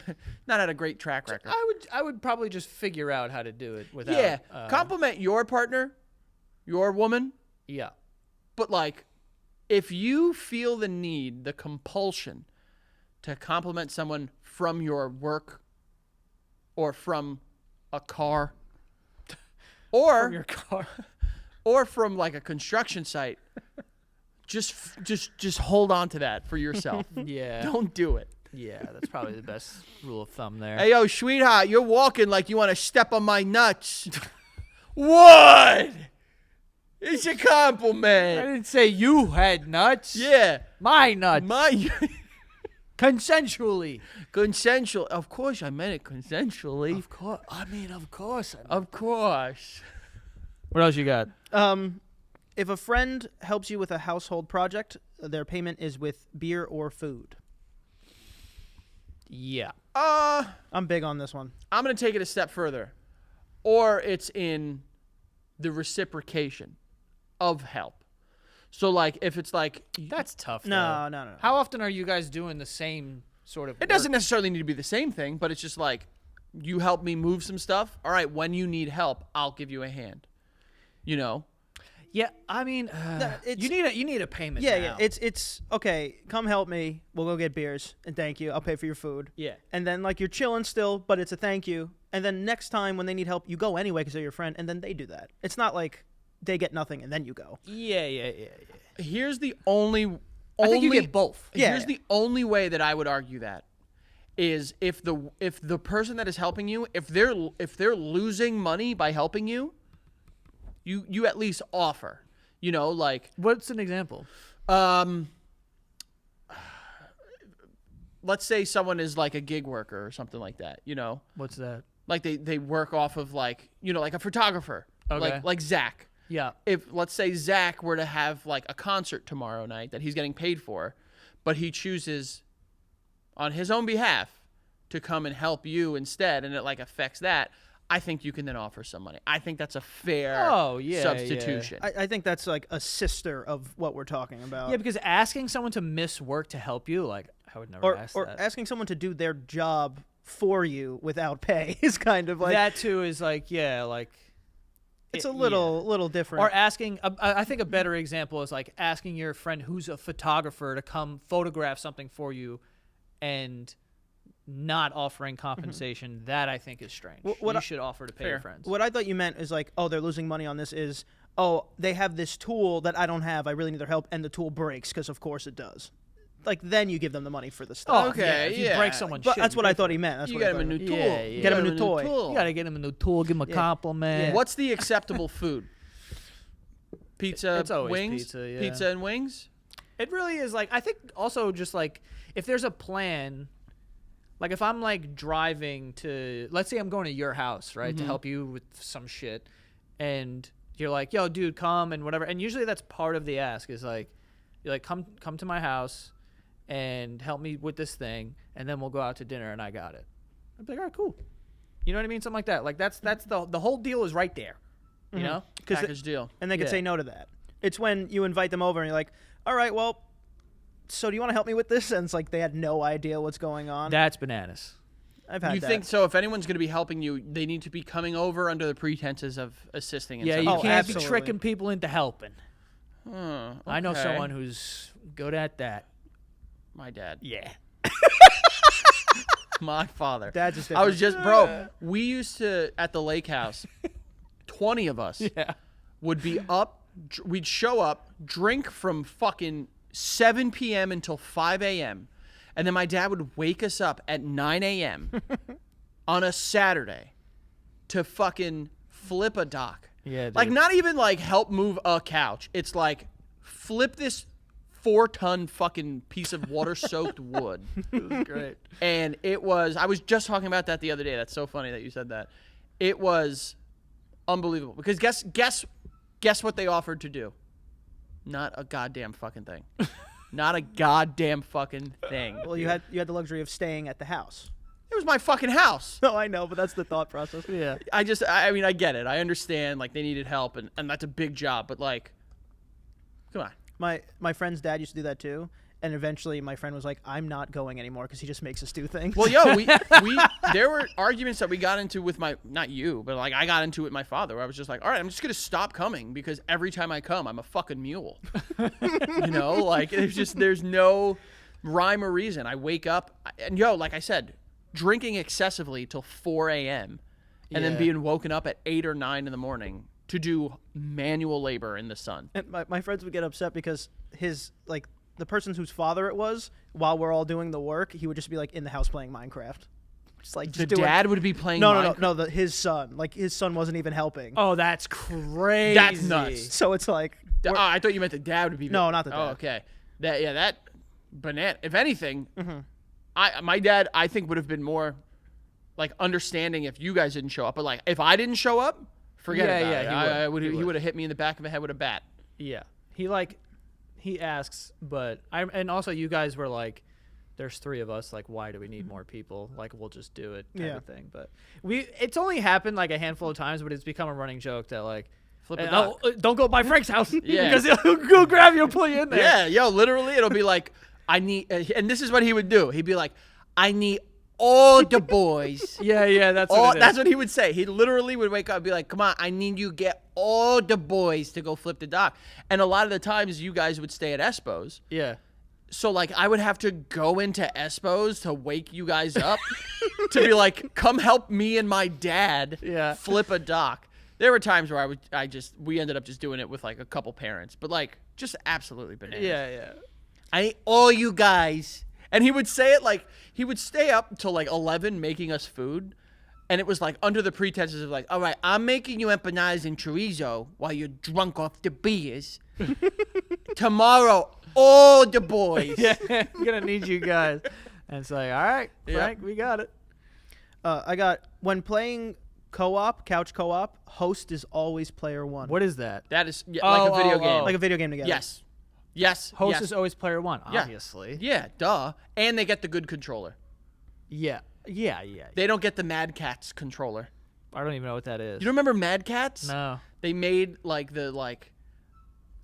not had a great track record. I would probably just figure out how to do it without. Yeah. Compliment your partner, your woman. Yeah. But, like, if you feel the need, the compulsion to compliment someone from your work or from a car or From your car. or from, like, a construction site, just hold on to that for yourself. Yeah. Don't do it. Yeah, that's probably the best rule of thumb there. Hey, yo, sweetheart, you're walking like you want to step on my nuts. What? It's a I compliment. didn't say you had nuts. Yeah. My nuts. My Consensually. consensual. Of course, I meant it consensually. Of course. I mean, of course. Of course. What else you got? If a friend helps you with a household project, their payment is with beer or food. Yeah. I'm big on this one. I'm going to take it a step further. Or it's in the reciprocation of help. So, like, if it's like... That's tough. No. How often are you guys doing the same sort of It doesn't necessarily need to be the same thing, but it's just like, you help me move some stuff. All right, when you need help, I'll give you a hand. You know? Yeah, I mean, you need a payment. Yeah, now. yeah. It's okay. Come help me. We'll go get beers and thank you. I'll pay for your food. Yeah. And then like you're chilling still, but it's a thank you. And then next time when they need help, you go anyway because they're your friend, and then they do that. It's not like they get nothing and then you go. Yeah. Here's the only I think you get both. Yeah. Here's the only way that I would argue that. is if the person that is helping you, if they're losing money by helping you, you at least offer. You know, like What's an example? Let's say someone is like a gig worker or something like that. You know, What's that? like they work off of like, you know, like a photographer, Okay. like Zach. Yeah. If let's say Zach were to have like a concert tomorrow night that he's getting paid for, but he chooses on his own behalf to come and help you instead, and it like affects that, I think you can then offer some money. I think that's a fair substitution. I think that's like a sister of what we're talking about. Yeah, because asking someone to miss work to help you, like, I would never ask or that. asking someone to do their job for you without pay is kind of like that too is like, yeah, like it's a little different. Or asking, I think a better example is like asking your friend who's a photographer to come photograph something for you and not offering compensation. That I think is strange. You should offer to pay your friends. What I thought you meant is like, oh, they're losing money on this is, oh, they have this tool that I don't have. I really need their help. And the tool breaks because, of course, it does. Like, then you give them the money for the stuff. Oh, okay, if you break someone's But shit, that's what I thought he meant. That's you what I get him a thought new he tool. Yeah, yeah. Get him a new toy. You gotta get him a new tool, give him a compliment. Yeah. What's the acceptable food? Pizza, It's always wings, pizza, yeah. pizza and wings. It really is like, I think also just like if there's a plan, like if I'm like driving to, let's say I'm going to your house, right, to help you with some shit, and you're like, yo, dude, come and whatever. And usually that's part of the ask is like, you're like, come to my house and help me with this thing, and then we'll go out to dinner and I got it. I'd be like, all right, cool. You know what I mean? Something like that. Like that's the whole deal is right there. You know? Package deal. And they could Yeah. say no to that. It's when you invite them over and you're like, all right, well, so do you want to help me with this? And it's like they had no idea what's going on. That's bananas. I've had You that. think so? If anyone's going to be helping you, they need to be coming over under the pretenses of assisting. In Yeah, some you way. can't absolutely. be tricking people into helping. I know Okay. someone who's good at that. My dad. Yeah. My father. Dad's just I was different. just, bro, we used to, at the lake house, 20 of us Yeah. would be up. We'd show up, drink from fucking 7 p.m. until 5 a.m. And then my dad would wake us up at 9 a.m. on a Saturday to fucking flip a dock. Yeah, Like, dude. not even like help move a couch. It's like flip this 4-ton fucking piece of water-soaked wood. It was great. And it was, I was just talking about that the other day. That's so funny that you said that. It was unbelievable. Because guess what they offered to do? Not a goddamn fucking thing. Not a goddamn fucking thing. Well, you had the luxury of staying at the house. It was my fucking house. No, I know, but that's the thought process. Yeah. I mean, I get it. I understand, like, they needed help, and that's a big job. But, like, come on. My friend's dad used to do that too, and eventually my friend was like, "I'm not going anymore because he just makes us do things." Well, yo, we there were arguments that we got into with not you, but like I got into with my father. Where I was just like, all right, I'm just gonna stop coming because every time I come, I'm a fucking mule. You know, like there's no rhyme or reason. I wake up and like I said, drinking excessively till 4 a.m. and then Yeah. being woken up at 8 or 9 in the morning to do manual labor in the sun. And my friends would get upset because the person whose father it was, while we're all doing the work, he would just be like in the house playing Minecraft. Just like The doing, dad would be playing. No, Minecraft. his son. Like his son wasn't even helping. Oh, that's crazy. That's nuts. So it's like Oh, I thought you meant the dad would be. No, not the dad. Oh, okay. That banana. If anything, my dad I think would have been more like understanding if you guys didn't show up. But like if I didn't show up, forget Yeah, about yeah, it. he He would. would have hit me in the back of the head with a bat. Yeah. He asks, but and also you guys were like, there's 3 of us, like why do we need more people? Like we'll just do it type Yeah. of thing. But it's only happened like a handful of times, but it's become a running joke that like Flip a duck. don't go by Frank's house. Yeah. Because he'll go grab you and pull you in there. Yeah, yo, literally, it'll be like I need, and this is what he would do. He'd be like, I need all the boys. Yeah, that's All, what it is. that's what he would say. He literally would wake up and be like, come on, I need you to get all the boys to go flip the dock. And a lot of the times you guys would stay at Espo's. Yeah. So, like, I would have to go into Espo's to wake you guys up to be like, come help me and my dad flip a dock. There were times where we ended up just doing it with, like, a couple parents. But, like, just absolutely bananas. Yeah. I need all you guys. And he would say it like he would stay up until like 11 making us food. And it was like under the pretenses of like, all right, I'm making you empanadas and chorizo while you're drunk off the beers. Tomorrow, all the boys. Yeah, I'm gonna need you guys. And it's like, all right, Frank, we got it. I got when playing co-op, couch co-op. Host is always player one. What is that? That is like a video game. Like a video game together. Yes. Host is always player one, obviously. Yeah, duh. And they get the good controller. Yeah. They don't get the Mad Catz controller. I don't even know what that is. You remember Mad Catz? No. They made like the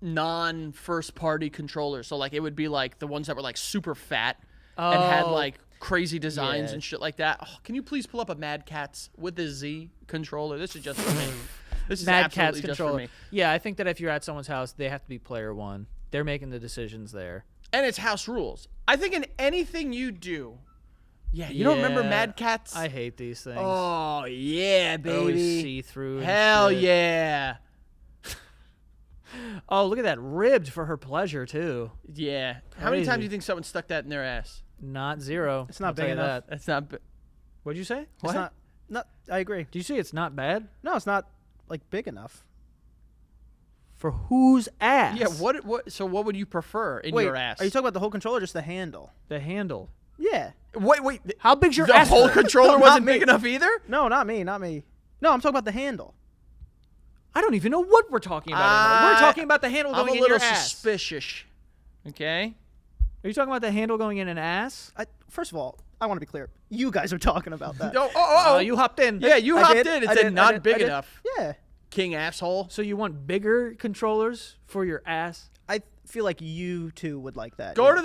non-first party controllers. So like it would be like the ones that were like super fat and had like crazy designs and shit like that. Oh, can you please pull up a Mad Catz with a Z controller? This is just for me. This is Mad Catz absolutely just controller. for me. Yeah, I think that if you're at someone's house, they have to be player one. They're making the decisions there. And it's house rules. I think in anything you do. Yeah, you don't remember Mad Catz? I hate these things. Oh, yeah, They're always baby. see-through and Hell shit. yeah. Oh, look at that. Ribbed for her pleasure, too. Yeah. How many times Crazy. do you think someone stuck that in their ass? Not zero. It's not I'll tell big you enough. that. That's not. What'd you say? It's not. I agree. Do you say it's not bad? No, it's not like big enough. For whose ass? Yeah. What? So what would you prefer in Wait, your ass? are you talking about the whole controller or just the handle? The handle. Yeah. Wait. How big's your The ass? whole controller Not wasn't me. big enough either. No, not me. No, I'm talking about the handle. I don't even know what we're talking about anymore. We're talking about the handle I'm going a in little your ass. suspicious. Okay. Are you talking about the handle going in an ass? First of all, I want to be clear. You guys are talking about that. Oh. You hopped in. Yeah, you I hopped did, in. It I said did, not I did, big I did. enough. Yeah. King asshole. So you want bigger controllers for your ass? I feel like you two would like that. Go to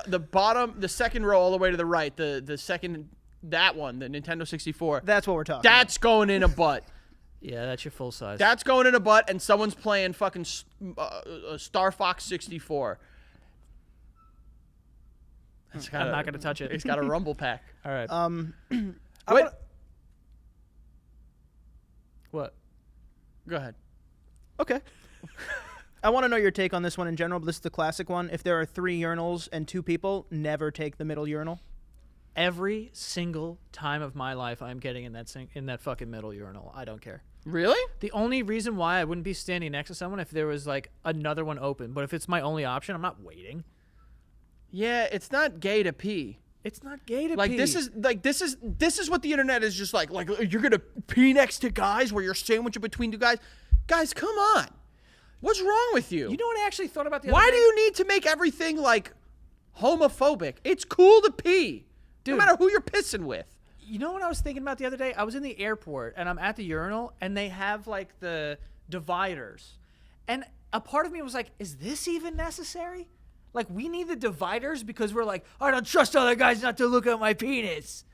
the bottom, the second row, all the way to the right. The second, that one, the Nintendo 64. That's what we're talking That's going in a butt. Yeah, that's your full size. That's going in a butt, and someone's playing fucking Star Fox 64. I'm not going to touch it. It's got a rumble pack. All right. about. Wait. What? Go ahead. Okay. I want to know your take on this one in general, but this is the classic one. If there are 3 urinals and 2 people, never take the middle urinal. Every single time of my life, I'm getting in that fucking middle urinal. I don't care. Really? The only reason why I wouldn't be standing next to someone if there was like another one open, but if it's my only option, I'm not waiting. Yeah, it's not gay to pee. It's not gay to Like pee. this is what the internet is just like you're gonna pee next to guys where you're sandwiching between 2 guys. Guys, come on. What's wrong with you? You know what I actually thought about the other Why day? do you need to make everything like homophobic? It's cool to pee. Dude. No matter who you're pissing with. You know what I was thinking about the other day? I was in the airport and I'm at the urinal and they have like the dividers. And a part of me was like, is this even necessary? Like, we need the dividers because we're like, I don't trust other guys not to look at my penis.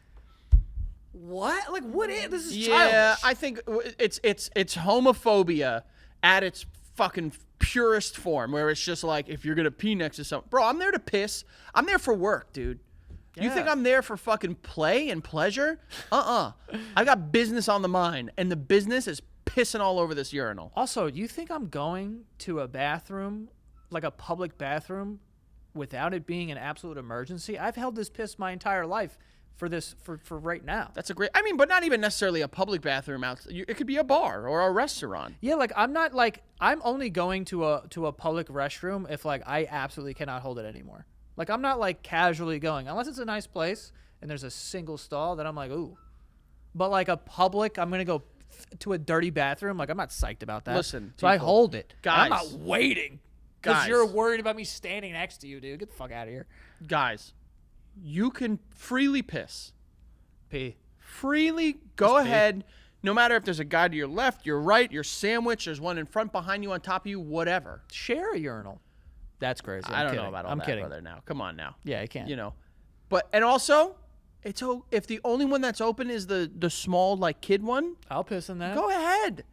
What? Like, what is this? Is Yeah, childish. I think it's homophobia at its fucking purest form, where it's just like if you're gonna pee next to someone, bro. I'm there to piss. I'm there for work, dude. You think Yeah. I'm there for fucking play and pleasure? I got business on the mind, and the business is pissing all over this urinal. Also, you think I'm going to a bathroom, like a public bathroom, without it being an absolute emergency? I've held this piss my entire life for right now. That's a great. I mean, but not even necessarily a public bathroom out. It could be a bar or a restaurant. Yeah, like I'm only going to a public restroom if like I absolutely cannot hold it anymore. Like I'm not like casually going unless it's a nice place and there's a single stall that I'm like, ooh. But like a public, I'm gonna go to a dirty bathroom. Like I'm not psyched about that. Listen, so I people, hold it. guys. I'm not waiting because Guys. you're worried about me standing next to you, dude. Get the fuck out of here. Guys, you can freely piss. P. Freely go ahead. No matter if there's a guy to your left, your right, your sandwich, there's one in front, behind you, on top of you, whatever. Share a urinal. That's crazy. I don't kidding. know about all I'm that, kidding. brother. Now, come on now. Yeah, I can't. You know, but and also, if the only one that's open is the small like kid one, I'll piss in that. go ahead.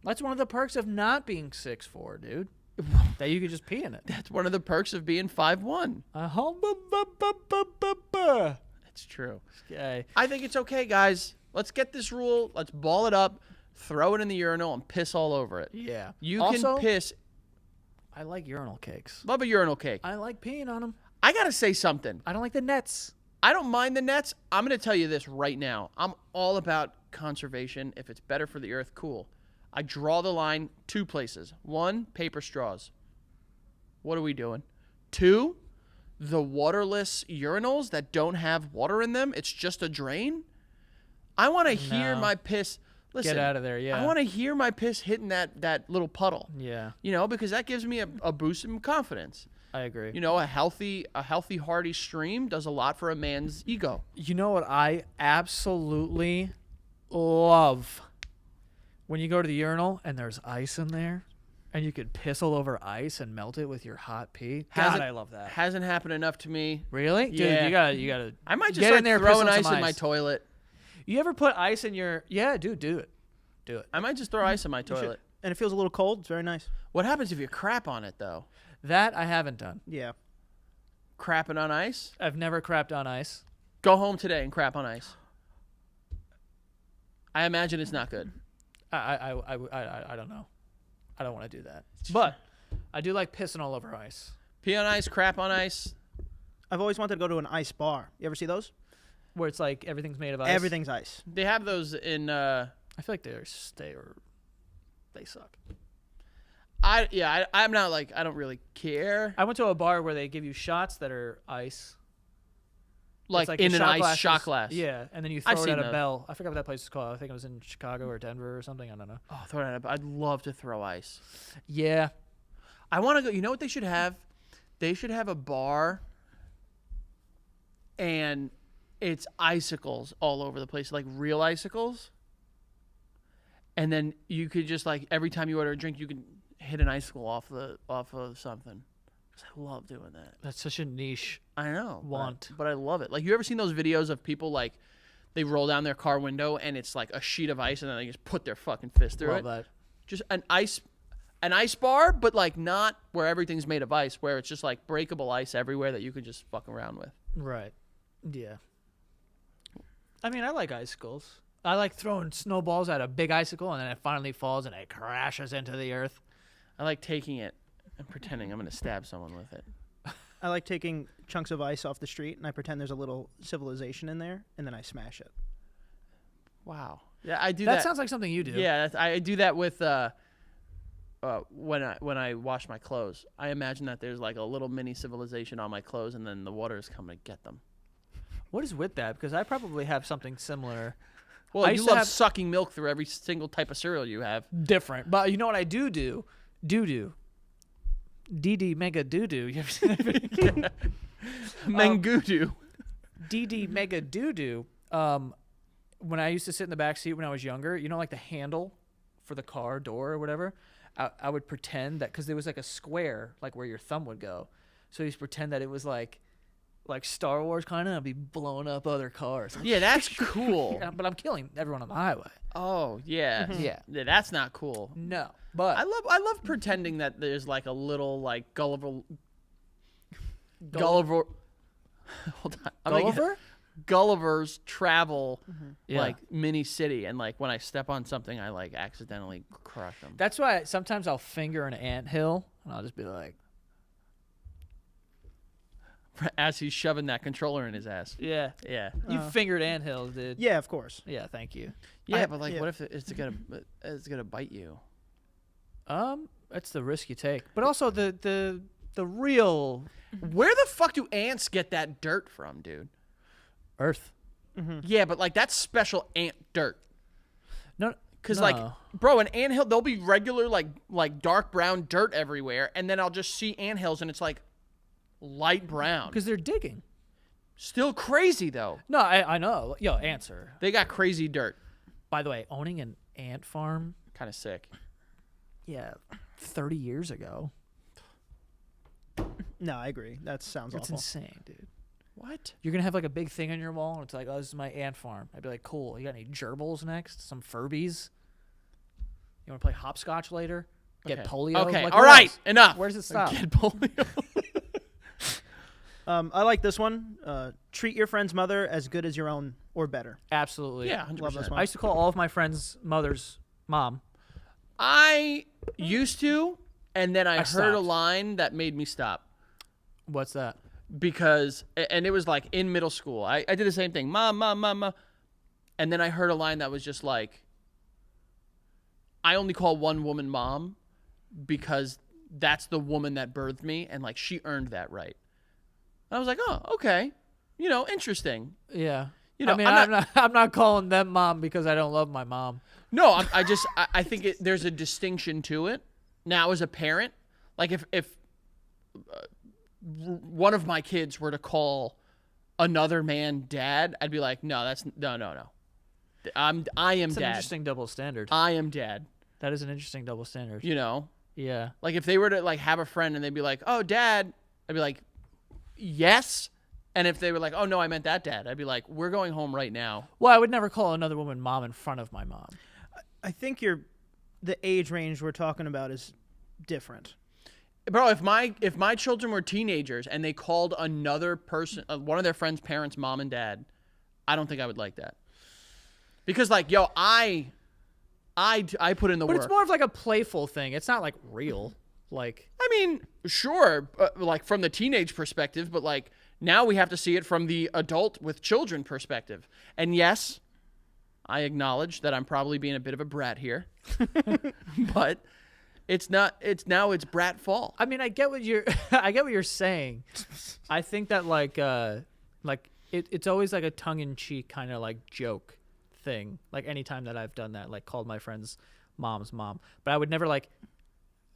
That's one of the perks of not being 6'4", dude. That you could just pee in it. That's one of the perks of being 5'1". It's true. Okay. I think it's okay, guys. Let's get this rule. Let's ball it up, throw it in the urinal, and piss all over it. Yeah. You Also, can piss. I like urinal cakes. Love a urinal cake. I like peeing on them. I gotta say something. I don't like the nets. I don't mind the nets. I'm gonna tell you this right now. I'm all about conservation. If it's better for the earth, cool. I draw the line 2 places. 1, paper straws. What are we doing? 2, the waterless urinals that don't have water in them. It's just a drain. I want to hear my piss. Listen, Get out of there, yeah. I want to hear my piss hitting that little puddle. Yeah, Because that gives me a boost in confidence. I agree. A healthy, hearty stream does a lot for a man's ego. You know what I absolutely love? When you go to the urinal and there's ice in there, and you could piss all over ice and melt it with your hot pee. God, I love that. Hasn't happened enough to me. Really? Yeah. Dude, you gotta. I might just get start in there, throwing piss on ice some in my toilet. You ever put ice in your? Yeah, dude, do it. Do it. I might just throw ice in my toilet. And it feels a little cold. It's very nice. What happens if you crap on it, though? That I haven't done. Yeah. Crapping on ice? I've never crapped on ice. Go home today and crap on ice. I imagine it's not good. I don't know. I don't want to do that. But I do like pissing all over ice. Pee on ice, crap on ice. I've always wanted to go to an ice bar. You ever see those? Where it's like everything's made of ice. Everything's ice. They have those in. I feel like they suck. I'm not like, I don't really care. I went to a bar where they give you shots that are ice. Like It's in the an ice glasses. shot glass. Yeah, and then you I've throw it seen at a those. bell. I forgot what that place is called. I think it was in Chicago or Denver or something. I don't know. Oh, throw it at I'd love to throw ice. Yeah. I want to go. You know what they should have? They should have a bar and it's icicles all over the place, like real icicles. And then you could just like every time you order a drink, you can hit an icicle off of something. Because I love doing that. That's such a niche. I know. Want. But I love it. Like, you ever seen those videos of people like they roll down their car window and it's like a sheet of ice and then they just put their fucking fist through Love it? that. Just an ice bar, but like not where everything's made of ice, where it's just like breakable ice everywhere that you could just fuck around with. Right. Yeah. I mean, I like icicles. I like throwing snowballs at a big icicle and then it finally falls and it crashes into the earth. I like taking it and pretending I'm going to stab someone with it. I like taking chunks of ice off the street and I pretend there's a little civilization in there and then I smash it. Wow. Yeah, I do that. That sounds like something you do. Yeah, I do that with when I wash my clothes. I imagine that there's like a little mini civilization on my clothes and then the water is coming to get them. What is with that? Because I probably have something similar. Well, I you used to love have- sucking milk through every single type of cereal you have. Different. But you know what I do? Doo-doo. DD Mega Doo-doo. You ever seen that video? Mangudu. DD Mega Doo-doo. When I used to sit in the back seat when I was younger, you know, like the handle for the car door or whatever, I would pretend that, because there was like a square, like where your thumb would go. So I used to pretend that it was like Star Wars kind of, I'd be blowing up other cars. Yeah, that's cool. Yeah, but I'm killing everyone on the highway. Oh, yeah. Yeah. Yeah, that's not cool. No, but I love pretending that there's like a little like Gulliver. Hold on. Gulliver? Gulliver's Travel Yeah. like mini city, and like when I step on something, I like accidentally crush them. That's why sometimes I'll finger an anthill and I'll just be like, As he's shoving that controller in his ass. yeah. Yeah. You fingered anthills, dude. Yeah, of course. Yeah, thank you. Yeah, but like, yeah. what if it's gonna bite you? That's the risk you take. But also the real Where the fuck do ants get that dirt from, dude? Earth. Yeah, but like that's special ant dirt. No, Cause no. like, bro, an anthill, there'll be regular like dark brown dirt everywhere, and then I'll just see anthills, and it's like light brown. because they're digging. Still crazy though. No, I know. Yo, ants are. They got crazy dirt. By the way, owning an ant farm, Kind of sick. yeah, 30 years ago. No, I agree. That sounds It's awful. insane, dude. What? You're going to have like a big thing on your wall, and it's like, oh, this is my ant farm. I'd be like, cool. You got any gerbils next? Some Furbies? You want to play hopscotch later? Get Okay. polio? Okay. Like, All where right. else? Enough. Where does it stop? Get polio. I like this one. Treat your friend's mother as good as your own or better. Absolutely. Yeah, 100%. Love this I one. used to call all of my friends' mother's mom. I used to, and then I heard a stopped. line that made me stop. What's that? because, and it was like in middle school. I did the same thing. Mom, mom, mom, mom. And then I heard a line that was just like, I only call one woman mom because that's the woman that birthed me. And like, she earned that right. And I was like, oh, okay. You know, interesting. Yeah. You know, I mean, I'm not calling them mom because I don't love my mom. No, I think there's a distinction to it. Now, as a parent, like if one of my kids were to call another man dad, I'd be like, no. I am It's an dad. interesting double standard. I am dad. That is an interesting double standard. You know, Yeah. like if they were to like have a friend and they'd be like, oh, dad, I'd be like, yes. And if they were like, oh no, I meant that dad, I'd be like, we're going home right now. Well, I would never call another woman mom in front of my mom. I think the age range we're talking about is different. Bro, if my children were teenagers and they called another person, one of their friends' parents, mom and dad, I don't think I would like that. Because like, yo, I put in the work. But it's more of like a playful thing. It's not like real. Like, I mean, sure, like from the teenage perspective, but like now we have to see it from the adult with children perspective. And yes, I acknowledge that I'm probably being a bit of a brat here, but it's not. It's brat fall. I mean, I get what you're saying. I think that like it's always like a tongue-in-cheek kind of like joke thing. Like anytime that I've done that, like called my friend's mom's mom, but I would never like.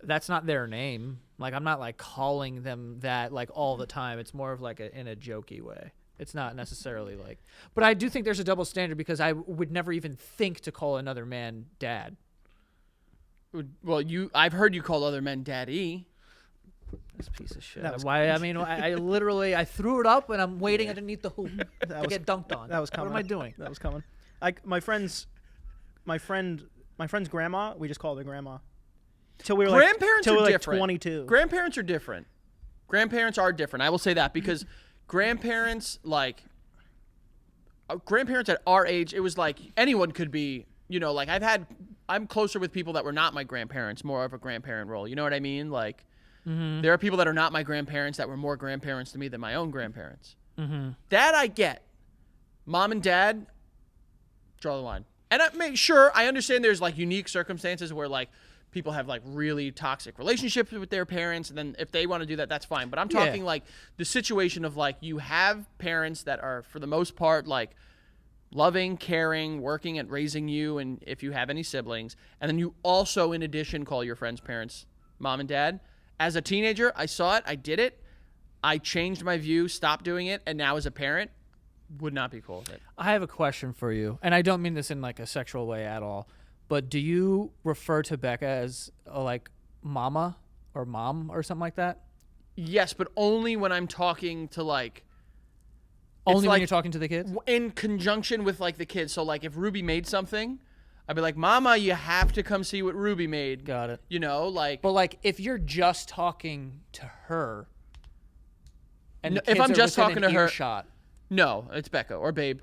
That's not their name. Like I'm not like calling them that like all the time. It's more of like in a jokey way. It's not necessarily like. But I do think there's a double standard because I would never even think to call another man dad. Well, I've heard you call other men daddy. This piece of shit. That was Why? I mean, I literally I threw it up and I'm waiting underneath the hoop to get dunked on. That was coming. What am I doing? That was coming. My friend's grandma. We just called her grandma. Till we were Grandparents like, are like different. 22. Grandparents are different. Grandparents are different. I will say that because grandparents grandparents at our age, it was like anyone could be. You know, like I'm closer with people that were not my grandparents, more of a grandparent role. You know what I mean? Like, there are people that are not my grandparents that were more grandparents to me than my own grandparents. Mm-hmm. That I get. Mom and dad, draw the line. And I understand there's like unique circumstances where like people have like really toxic relationships with their parents, and then if they want to do that, that's fine. But I'm talking like the situation of like you have parents that are for the most part like loving, caring, working at raising you, and if you have any siblings, and then you also, in addition, call your friends' parents mom and dad. As a teenager, I saw it, I did it, I changed my view, stopped doing it, and now as a parent, would not be cool with it. I have a question for you, and I don't mean this in like a sexual way at all, but do you refer to Becca as like mama or mom or something like that? Yes, but only when I'm talking to like... Only when like, you're talking to the kids? In conjunction with like the kids. So like if Ruby made something, I'd be like, Mama, you have to come see what Ruby made. Got it. You know, like... But like if you're just talking to her and the if kids I'm are just within talking an to her... earshot, No, it's Becca or Babe.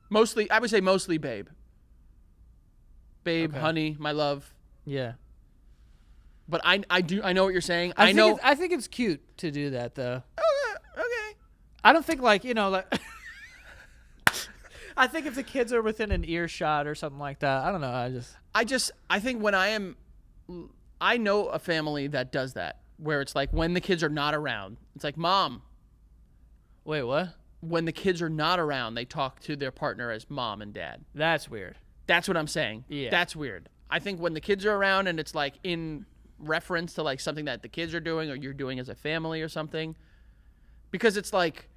Mostly, I would say mostly Babe. Babe, Okay. honey, my love. yeah. But I know what you're saying. I think it's cute to do that though. Okay. I don't think like, like I think if the kids are within an earshot or something like that, I don't know. I think when I know a family that does that, where it's like when the kids are not around, it's like, Mom. Wait, what? When the kids are not around, they talk to their partner as mom and dad. That's weird. That's what I'm saying. Yeah. That's weird. I think when the kids are around and it's like in reference to like something that the kids are doing or you're doing as a family or something, because it's like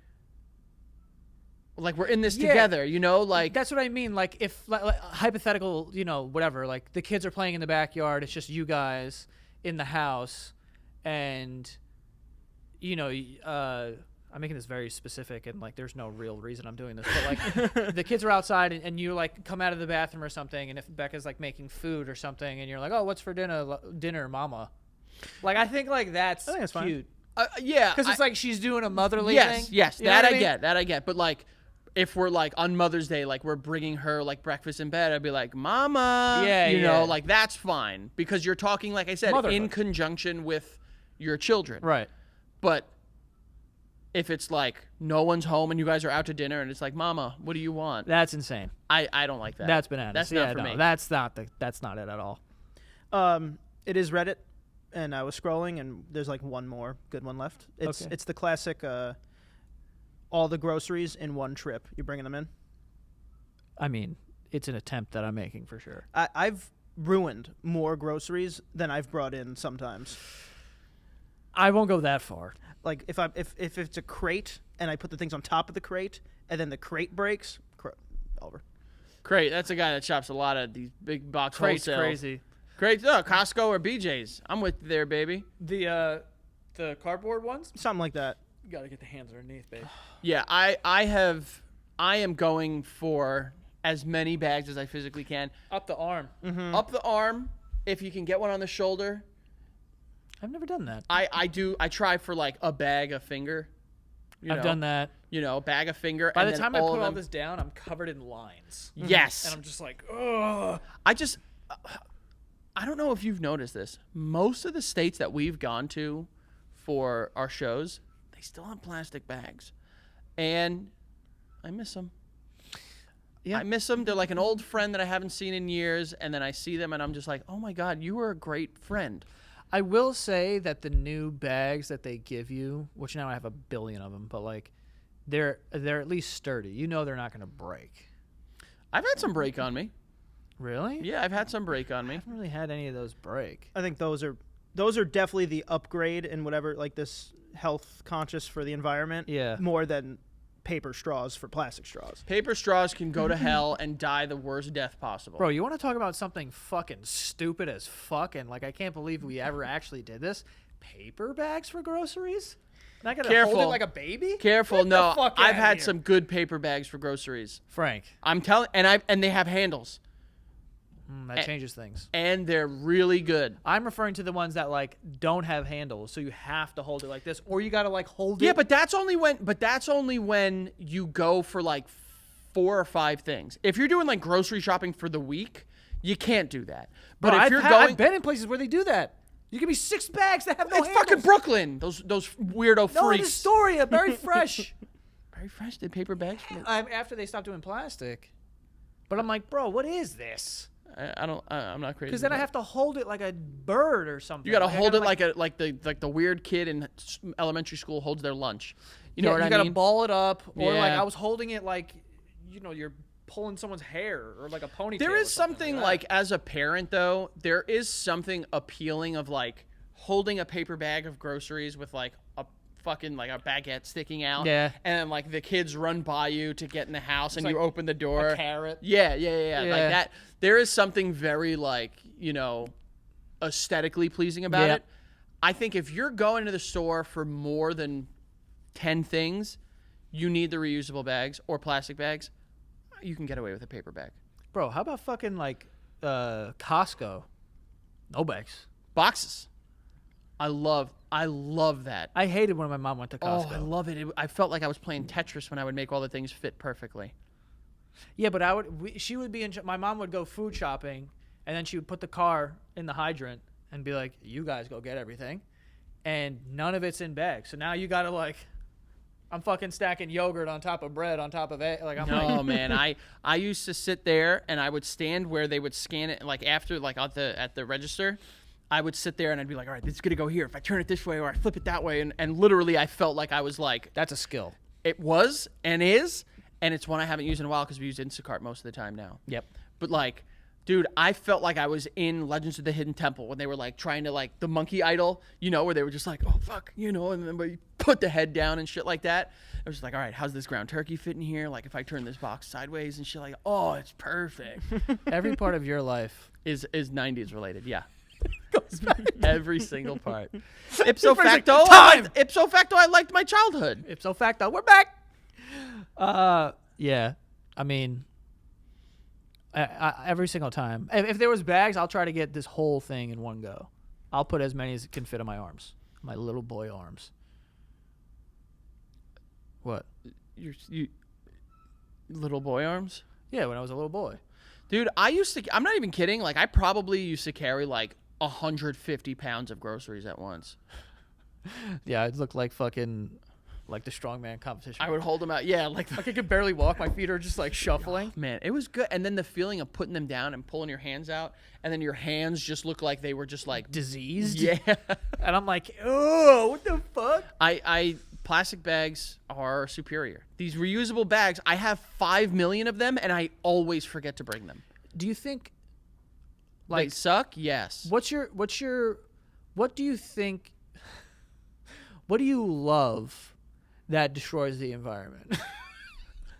we're in this together, like that's what I mean. Like if like, hypothetical, whatever, like the kids are playing in the backyard, it's just you guys in the house, and I'm making this very specific, and like there's no real reason I'm doing this, but like the kids are outside and you like come out of the bathroom or something, and if Becca's like making food or something and you're like, oh, what's for dinner, mama? Like I think like that's that's cute. Yeah, because it's like she's doing a motherly thing. Yes, You know what I mean? that I get. But like, if we're like on Mother's Day, like we're bringing her like breakfast in bed, I'd be like, Mama. Yeah. Like that's fine because you're talking, like I said, Motherhood. in conjunction with your children. Right. But if it's like no one's home and you guys are out to dinner and it's like, Mama, what do you want? That's insane. I don't like that. That's bananas. That's yeah, not for no, me. That's not it at all. It is Reddit, and I was scrolling, and there's like one more good one left. It's the classic. All the groceries in one trip. You bringing them in? I mean, it's an attempt that I'm making for sure. I've ruined more groceries than I've brought in sometimes. I won't go that far. Like if it's a crate and I put the things on top of the crate and then the crate breaks, over. Crate. That's a guy that shops a lot of these big box Crate's wholesale. crazy. Crate. Oh, Costco or BJ's. I'm with you there, baby. The cardboard ones? Something like that. You got to get the hands underneath, babe. Yeah, I am going for as many bags as I physically can. Up the arm. Mm-hmm. Up the arm, if you can get one on the shoulder. I've never done that. I do. I try for like a bag, a finger. I've done that. You know, bag, a finger. By and the then time I put all them. this down, I'm covered in lines. Yes. And I'm just like, ugh. I don't know if you've noticed this. Most of the states that we've gone to for our shows, they still have plastic bags. And I miss them. Yeah. I miss them. They're like an old friend that I haven't seen in years. And then I see them and I'm just like, oh my God, you were a great friend. I will say that the new bags that they give you, which now I have a billion of them, but like they're at least sturdy. You know they're not going to break. I've had some break on me. Really? Yeah, I've had some break on me. I haven't really had any of those break. I think those are definitely the upgrade in whatever, like this health conscious for the environment. Yeah. More than paper straws for plastic straws. Paper straws can go to hell and die the worst death possible. Bro, you want to talk about something fucking stupid as fuck, and like I can't believe we ever actually did this? Paper bags for groceries? Not gonna hold Careful. it like a baby? Careful, Get the no. fuck I've outta had here. some good paper bags for groceries. Frank, I'm telling, and they have handles, that changes things. and they're really good. I'm referring to the ones that like don't have handles, so you have to hold it like this, or you gotta like hold it. Yeah, but that's only when you go for like 4 or 5 things. If you're doing like grocery shopping for the week, you can't do that. But Bro, if you're going, I've been in places where they do that. You give me 6 bags that have no it's handles. fucking Brooklyn. Those weirdo No, in freaks. Astoria, very fresh. Very fresh. Did paper bags? For After they stopped doing plastic. But I'm like, bro, what is this? I'm not crazy. Because then I about have to hold it like a bird or something. You gotta Like, I hold gotta, it like the weird kid in elementary school holds their lunch. You yeah, know what you I gotta mean? ball it up, or like Yeah. I was holding it like, you're pulling someone's hair or like a ponytail. There or is something that. like, as a parent though, there is something appealing of like holding a paper bag of groceries with like a fucking like a baguette sticking out. Yeah. And then like the kids run by you to get in the house and like you open the door. a carrot. Yeah. Like Yeah. that. There is something very like, aesthetically pleasing about Yeah. it. I think if you're going to the store for more than 10 things, you need the reusable bags or plastic bags. You can get away with a paper bag. Bro, how about fucking like Costco? No bags. Boxes. I love that. I hated when my mom went to Oh, Costco. I love it. I felt like I was playing Tetris when I would make all the things fit perfectly. Yeah, but she would be my mom would go food shopping, and then she would put the car in the hydrant and be like, "You guys go get everything," and none of it's in bags. So now you gotta like, I'm fucking stacking yogurt on top of bread on top of it. Like I'm like, Oh man, I used to sit there and I would stand where they would scan it, like after like at the register. I would sit there and I'd be like, all right, this is gonna go here. If I turn it this way or I flip it that way, and literally I felt like I was like, that's a skill. it was and is, and it's one I haven't used in a while because we use Instacart most of the time now. Yep. But like, dude, I felt like I was in Legends of the Hidden Temple when they were like trying to like the monkey idol, where they were just like, oh fuck, and then you put the head down and shit like that. I was just like, all right, how's this ground turkey fit in here? Like if I turn this box sideways and shit, like, oh, it's perfect. Every part of your life is 90s related, yeah. Every single part. Ipso facto, I liked my childhood. Ipso facto, we're back. Yeah. I mean, every single time. If there was bags, I'll try to get this whole thing in one go. I'll put as many as can fit in my arms, my little boy arms. What? You little boy arms? Yeah, when I was a little boy. Dude, I'm not even kidding. Like I probably used to carry like 150 pounds of groceries at once. Yeah, I'd look like fucking like the strongman competition. I would hold them out. Yeah, like I could barely walk. My feet are just like shuffling. man, it was good. And then the feeling of putting them down and pulling your hands out, and then your hands just look like they were just like Diseased. Yeah. And I'm like, oh, what the fuck? I plastic bags are superior. These reusable bags, I have 5 million of them, and I always forget to bring them. Do you think? They Like, suck? Yes. what do you think? What do you love that destroys the environment?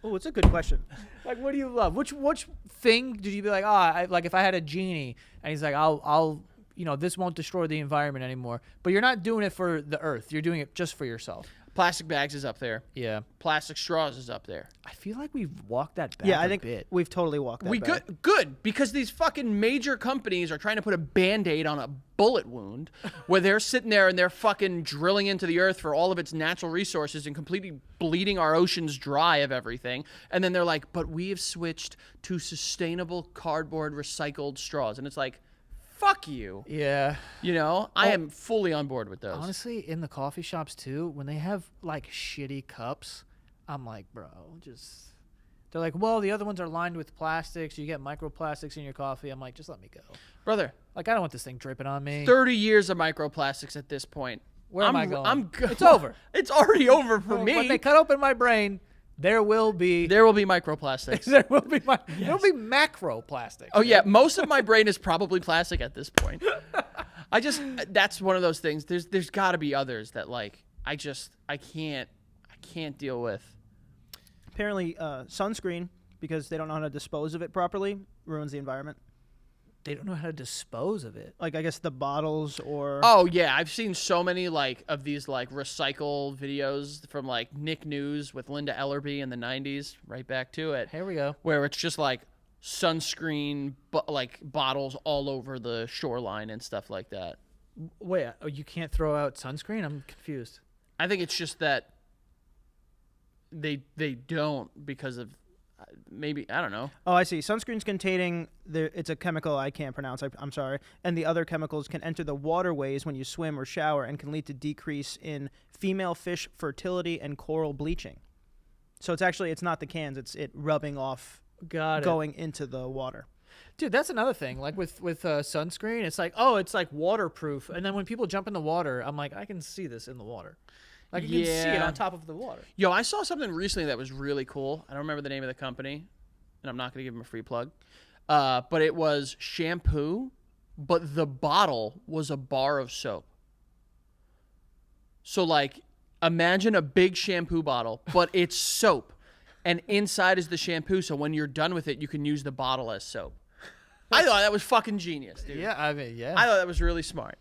Oh, it's a good question. Like, what do you love? Which thing did you be like, like if I had a genie and he's like, I'll this won't destroy the environment anymore. But you're not doing it for the earth. You're doing it just for yourself. Plastic bags is up there. Yeah. Plastic straws is up there. I feel like we've walked that back Yeah, I a think bit. we've totally walked that We back. good because these fucking major companies are trying to put a Band-Aid on a bullet wound where they're sitting there and they're fucking drilling into the earth for all of its natural resources and completely bleeding our oceans dry of everything. And then they're like, but we have switched to sustainable cardboard recycled straws. And it's like, fuck you. Yeah. You know, I am fully on board with those. Honestly, in the coffee shops too, when they have like shitty cups, I'm like, bro, they're like, well, the other ones are lined with plastics. You get microplastics in your coffee. I'm like, just let me go. Brother, Like, I don't want this thing dripping on me. 30 years of microplastics at this point. Where am I going? I'm good. It's over. It's already over for me. When they cut open my brain, there will be There will be microplastics. there will be macroplastics. Oh yeah, most of my brain is probably plastic at this point. That's one of those things. There's got to be others that like I can't deal with. Apparently, sunscreen, because they don't know how to dispose of it properly, ruins the environment. They don't know how to dispose of it. Like, I guess the bottles or... Oh yeah, I've seen so many like of these like recycle videos from like Nick News with Linda Ellerby in the 90s, right back to it, Here we go. where it's just like sunscreen like bottles all over the shoreline and stuff like that. Wait, you can't throw out sunscreen? I'm confused. I think it's just that they don't because of maybe I don't know. Oh, I see. Sunscreen's containing it's a chemical I can't pronounce. I'm sorry. And the other chemicals can enter the waterways when you swim or shower and can lead to decrease in female fish fertility and coral bleaching. So it's not the cans. It's it rubbing off, going into the water. Dude, that's another thing. Like with sunscreen, it's like, oh, it's like waterproof. And then when people jump in the water, I'm like, I can see this in the water. Like, you can see it on top of the water. Yo, I saw something recently that was really cool. I don't remember the name of the company, and I'm not going to give them a free plug. But it was shampoo, but the bottle was a bar of soap. So, like, imagine a big shampoo bottle, but it's soap. And inside is the shampoo, so when you're done with it, you can use the bottle as soap. I thought that was fucking genius, dude. Yeah, I mean, yeah. I thought that was really smart.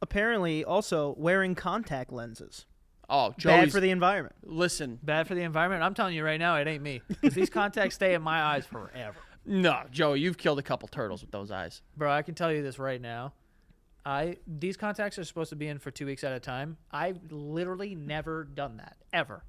Apparently, also, wearing contact lenses. Oh, Joey's, Bad for the environment. listen. Bad for the environment. I'm telling you right now, it ain't me. Because these contacts stay in my eyes forever. No, Joey, you've killed a couple turtles with those eyes. Bro, I can tell you this right now. These contacts are supposed to be in for 2 weeks at a time. I've literally never done that. Ever.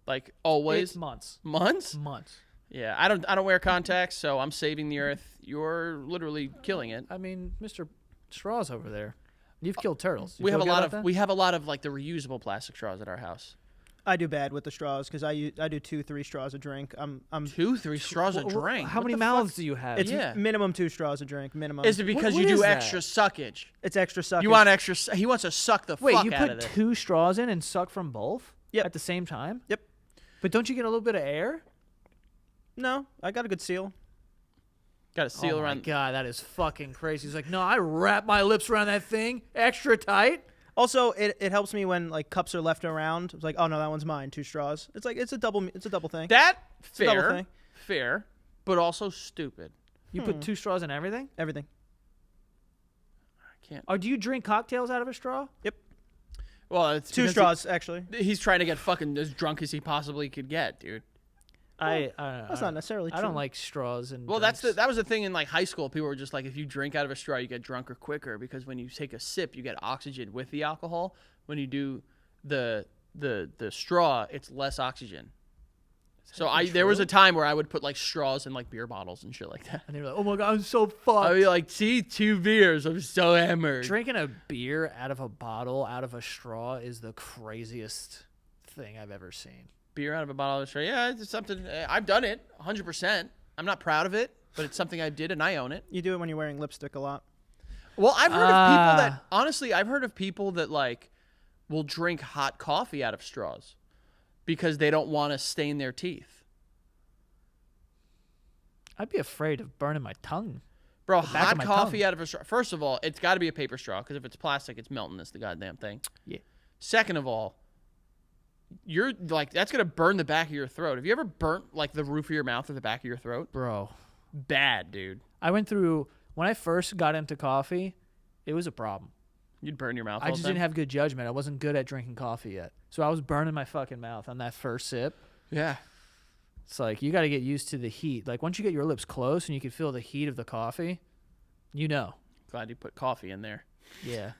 Like, always. It's months. Months? Months. Yeah, I don't wear contacts, so I'm saving the earth. You're literally killing it. I mean, Mr. Straws over there. You've killed turtles. You We have feel a good lot about of that? we have a lot of like the reusable plastic straws at our house. I do bad with the straws because I do 2-3 straws a drink. I'm 2-3 straws a drink. How What many the mouths fuck? do you have? It's Yeah. minimum 2 straws a drink. Minimum. Is it because What you is do that? extra suckage? It's extra suckage. You want extra? He wants to suck the Wait, fuck you out of put this. 2 straws in and suck from both? Yep. At the same time? Yep. But don't you get a little bit of air? No, I got a good seal. Got to seal Oh my around. God, that is fucking crazy. He's like, no, I wrap my lips around that thing extra tight. Also, it helps me when like cups are left around. It's like, oh no, that one's mine. 2 straws. It's like it's a double thing. That a double fair, thing. fair, but also stupid. You put 2 straws in everything? Everything. I can't. Or do you drink cocktails out of a straw? Well, it's 2 because straws actually. He's trying to get fucking as drunk as he possibly could get, dude. I don't know. That's not necessarily true. I don't like straws and Well, drinks. that was the thing in like high school. People were just like, if you drink out of a straw, you get drunker quicker because when you take a sip, you get oxygen with the alcohol. When you do the straw, it's less oxygen. So there was a time where I would put like straws in like beer bottles and shit like that. And they're like, oh my God, I'm so fucked. I'd be like, see, 2 beers, I'm so hammered. Drinking a beer out of a bottle, out of a straw, is the craziest thing I've ever seen. Beer out of a bottle of straw. Yeah, it's something. I've done it 100%. I'm not proud of it, but it's something I did and I own it. You do it when you're wearing lipstick a lot. Well, I've heard of people that, honestly, I've heard of people that, like, will drink hot coffee out of straws because they don't want to stain their teeth. I'd be afraid of burning my tongue. Bro, The back of hot my coffee tongue. out of a straw. First of all, it's got to be a paper straw because if it's plastic, it's melting this the goddamn thing. Yeah. Second of all, you're like, that's going to burn the back of your throat. Have you ever burnt, like, the roof of your mouth or the back of your throat? Bro. Bad, dude. I went through, when I first got into coffee, it was a problem. You'd burn your mouth I all just the time? didn't have good judgment. I wasn't good at drinking coffee yet. So I was burning my fucking mouth on that first sip. Yeah. It's like, you got to get used to the heat. Like, once you get your lips close and you can feel the heat of the coffee, you know. Glad you put coffee in there. Yeah.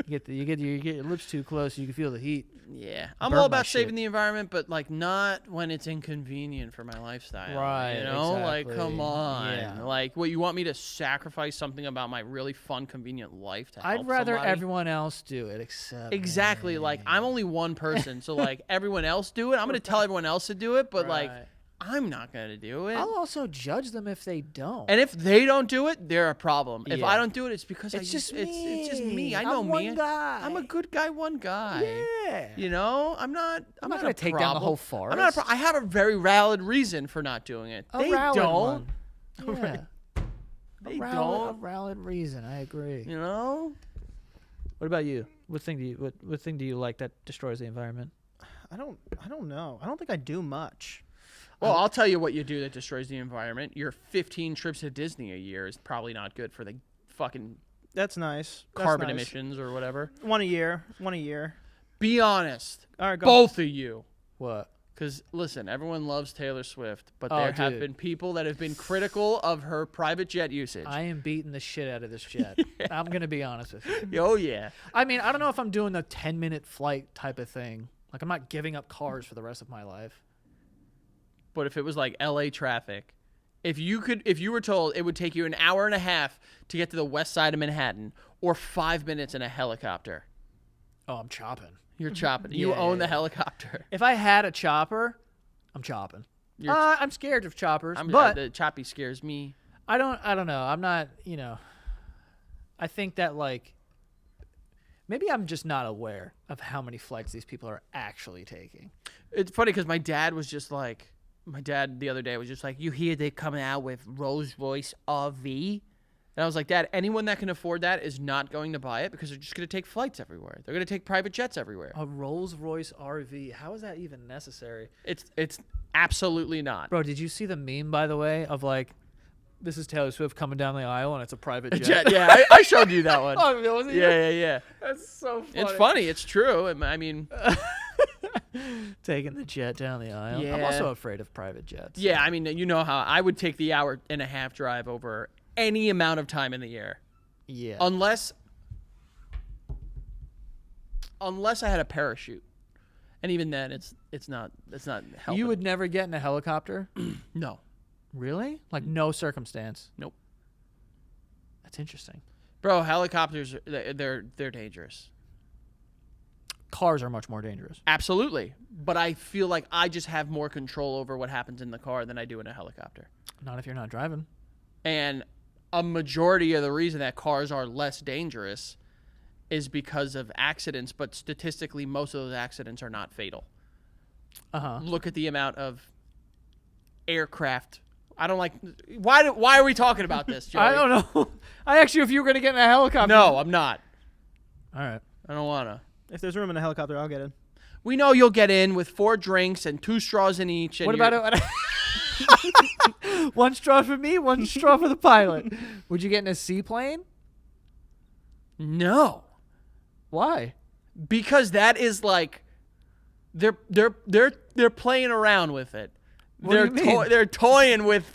You get your lips too close, you can feel the heat. Yeah. I'm Burn all my about saving shit. the environment, but, like, not when it's inconvenient for my lifestyle. Right, You know? Like, exactly. come on. Yeah. Like, what, you want me to sacrifice something about my really fun, convenient life to help I'd rather somebody? everyone else do it except Exactly. me. Like, I'm only one person, so, like, everyone else do it. I'm going to tell everyone else to do it, but, like, Right. I'm not going to do it. I'll also judge them if they don't. And if they don't do it, they're a problem. If Yeah. I don't do it, it's because It's just It's just me. me. I know I'm me. one guy. I'm a good guy, one guy. Yeah. You know, I'm not not a gonna take down the problem. whole I'm not a forest. I have a very valid reason for not doing it. A They valid don't. one. Yeah. They A don't. valid reason. I agree. You know? What about you? What thing do you like that destroys the environment? I don't know. I don't think I do much. Well, I'll tell you what you do that destroys the environment. Your 15 trips to Disney a year is probably not good for the fucking That's nice. That's carbon nice. emissions or whatever. One a year. One a year. Be honest. All right, go. Both of you. What? Because, listen, everyone loves Taylor Swift, but Oh, there have dude. been people that have been critical of her private jet usage. I am beating the shit out of this jet. I'm going to be honest with you. Oh, yeah. I mean, I don't know if I'm doing the 10-minute flight type of thing. Like, I'm not giving up cars for the rest of my life. But if it was like LA traffic, if you were told it would take you an hour and a half to get to the west side of Manhattan or 5 minutes in a helicopter, Oh, I'm chopping. you're chopping. You Yeah, own the yeah. helicopter. If I had a chopper, I'm chopping. You're I'm scared of choppers, I'm, but the choppy scares me. I don't know. I'm not, I think that, like, maybe I'm just not aware of how many flights these people are actually taking. It's funny because my dad the other day was just like, you hear they coming out with Rolls Royce RV? And I was like, Dad, anyone that can afford that is not going to buy it because they're just going to take flights everywhere. They're going to take private jets everywhere. A Rolls Royce RV. How is that even necessary? It's absolutely not. Bro, did you see the meme, by the way, of, like, this is Taylor Swift coming down the aisle and it's a private A jet? jet, yeah, I showed you that one. Oh, was it you? Yeah. That's so funny. It's funny. It's true. I mean, Taking the jet down the aisle. I'm Yeah. also afraid of private jets. yeah, I mean, you know how I would take the hour and a half drive over any amount of time in the year. Yeah. Unless I had a parachute. And even then it's not helping. You would never get in a helicopter? No. Really? Like, no circumstance? Nope. That's interesting. Bro, helicopters they're dangerous. Cars are much more dangerous. Absolutely. But I feel like I just have more control over what happens in the car than I do in a helicopter. Not if you're not driving. And a majority of the reason that cars are less dangerous is because of accidents, but statistically most of those accidents are not fatal. Uh-huh. Look at the amount of aircraft. I don't like why are we talking about this, Joey? I don't know. I asked you if you were going to get in a helicopter. No, I'm not. All right. I don't want to. If there's room in a helicopter, I'll get in. We know you'll get in with 4 drinks and 2 straws in each. And What about it? One straw for me, one straw for the pilot. Would you get in a seaplane? No, Why? because that is like they're playing around with it. What do you mean? They're toying with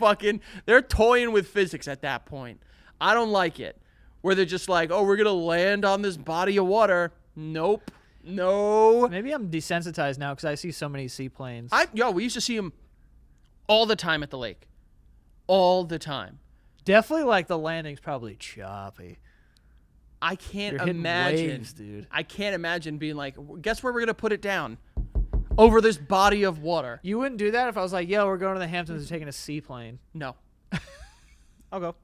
physics at that point. I don't like it. Where they're just like, oh, we're gonna land on this body of water. Nope. No. Maybe I'm desensitized now because I see so many seaplanes. We used to see them all the time at the lake. All the time. Definitely, like, the landing's probably choppy. I can't You're hitting imagine, waves, dude. I can't imagine being like, guess where we're gonna put it down? over this body of water. You wouldn't do that if I was like, yo, we're going to the Hamptons and taking a seaplane. No. I'll go.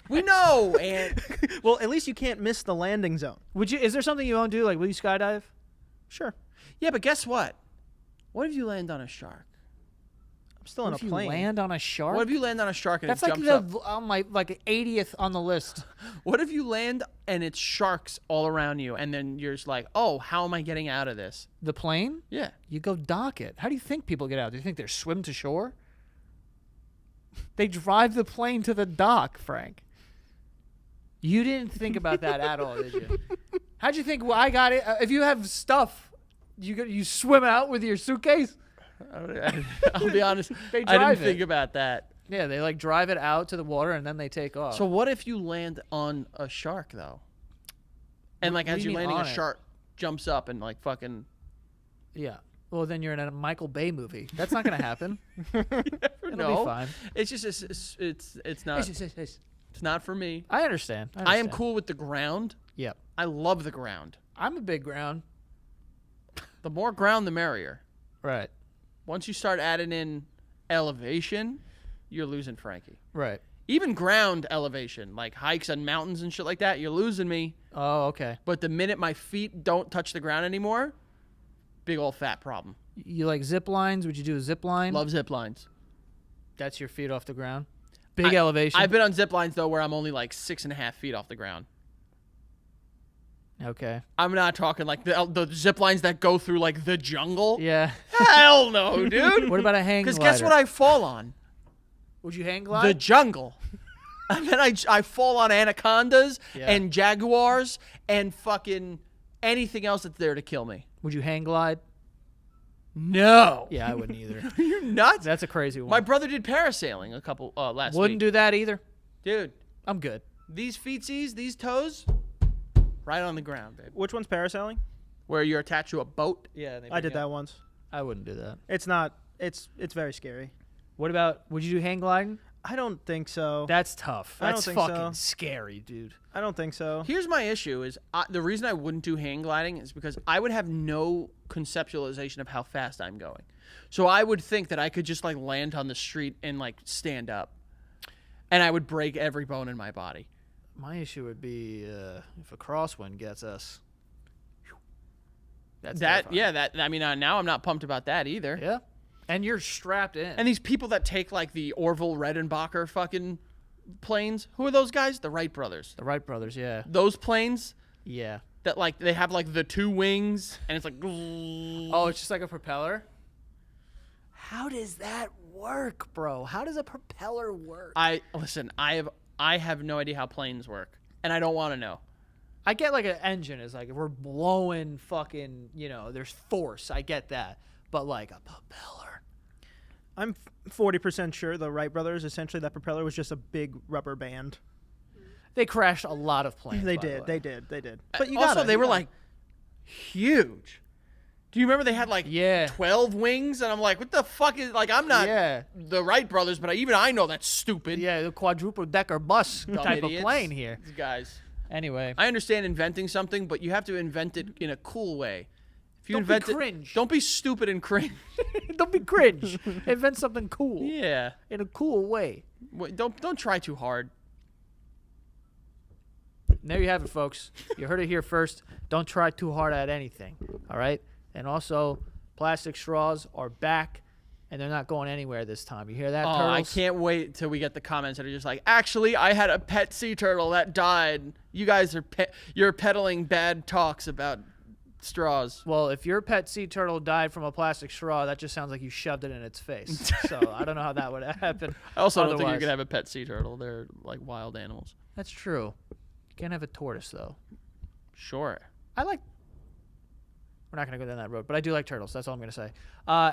We know, and Well, at least you can't miss the landing zone. Would you? Is there something you won't do? Like, will you skydive? Sure. yeah, but guess what? What if you land on a shark? I'm still What in if a you plane. land on a shark? What if you land on a shark and That's it like jumps the up? on my like 80th on the list. What if you land and it's sharks all around you, and then you're just like, oh, how am I getting out of this? The plane? Yeah. You go dock it. How do you think people get out? Do you think they swim to shore? They drive the plane to the dock, Frank. You didn't think about that at all, did you? How'd you think? Well, I got it. If you have stuff, you swim out with your suitcase. I'll be honest. They I didn't drive think it. about that. Yeah, they like drive it out to the water and then they take off. So what if you land on a shark though? And like What do as you you're mean landing, on a it? shark jumps up and like fucking. yeah. Well, then you're in a Michael Bay movie. That's not gonna happen. It'll No, be fine. it's just it's not it's not for me. I understand. I am cool with the ground. Yep. I love the ground. I'm a big ground. The more ground, the merrier. Right. Once you start adding in elevation, you're losing Frankie. Right. Even ground elevation, like hikes on mountains and shit like that, you're losing me. Oh, okay. But the minute my feet don't touch the ground anymore, big old fat problem. You like zip lines? Would you do a zip line? Love zip lines. That's your feet off the ground. Big elevation. I've been on zip lines though where I'm only like 6.5 feet off the ground. Okay. I'm not talking like the zip lines that go through like the jungle. Yeah. Hell no, dude. What about a hang Because glider? guess what I fall on? Would you hang The glide? jungle. And then I fall on anacondas Yeah. and jaguars and fucking anything else that's there to kill me. Would you hang glide? No. Yeah, I wouldn't either. Are you nuts? That's a crazy one. My brother did parasailing a couple last Wouldn't week. do that either. Dude, I'm good. these feetsies, these toes, right on the ground, babe. Which one's parasailing? Where you're attached to a boat. Yeah, I did that once. I wouldn't do that. It's not. It's very scary. What about? Would you do hang gliding? I don't think so. That's tough. I don't That's think fucking so. scary, dude. I don't think so. Here's my issue is the reason I wouldn't do hang gliding is because I would have no conceptualization of how fast I'm going. So I would think that I could just like land on the street and like stand up. And I would break every bone in my body. My issue would be if a crosswind gets us. That's terrifying. I mean, now I'm not pumped about that either. Yeah. And you're strapped in. And these people that take like the Orville Redenbacher fucking planes, who are those guys? The Wright brothers. the Wright brothers, yeah. Those planes Yeah. that like they have like the two wings and it's like Oh, it's just like a propeller? How does that work, bro? How does a propeller work? I have no idea how planes work, and I don't want to know. I get like an engine is like if we're blowing fucking, there's force. I get that. But like a propeller. I'm 40% sure the Wright brothers, essentially that propeller was just a big rubber band. They crashed a lot of planes. They by the did. way. They did. But you Also, gotta, they you were gotta. like huge. Do you remember they had like Yeah. 12 wings? And I'm like, what the fuck is like? I'm not Yeah. the Wright brothers, but even I know that's stupid. Yeah, the quadruple decker bus Dumb type idiots. of plane here. These guys. Anyway. I understand inventing something, but you have to invent it in a cool way. If you Don't be invent it, cringe. don't be stupid and cringe. Don't be cringe. Invent something cool. Yeah. In a cool way. Don't try too hard. And there you have it, folks. You heard it here first. Don't try too hard at anything. All right? And also, plastic straws are back, and they're not going anywhere this time. You hear that, Oh, Turtles? I can't wait till we get the comments that are just like, actually, I had a pet sea turtle that died. You guys are you're peddling bad talks about straws. Well, if your pet sea turtle died from a plastic straw, that just sounds like you shoved it in its face. So I don't know how that would happen. I also don't think you Otherwise- can have a pet sea turtle. They're like wild animals. That's true. You can't have a tortoise, though. Sure. We're not going to go down that road, but I do like turtles. That's all I'm going to say.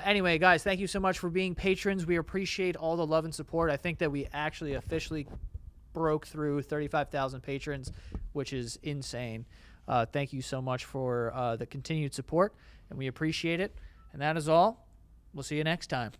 Anyway, guys, thank you so much for being patrons. We appreciate all the love and support. I think that we actually officially broke through 35,000 patrons, which is insane. Thank you so much for the continued support, and we appreciate it. And that is all. We'll see you next time.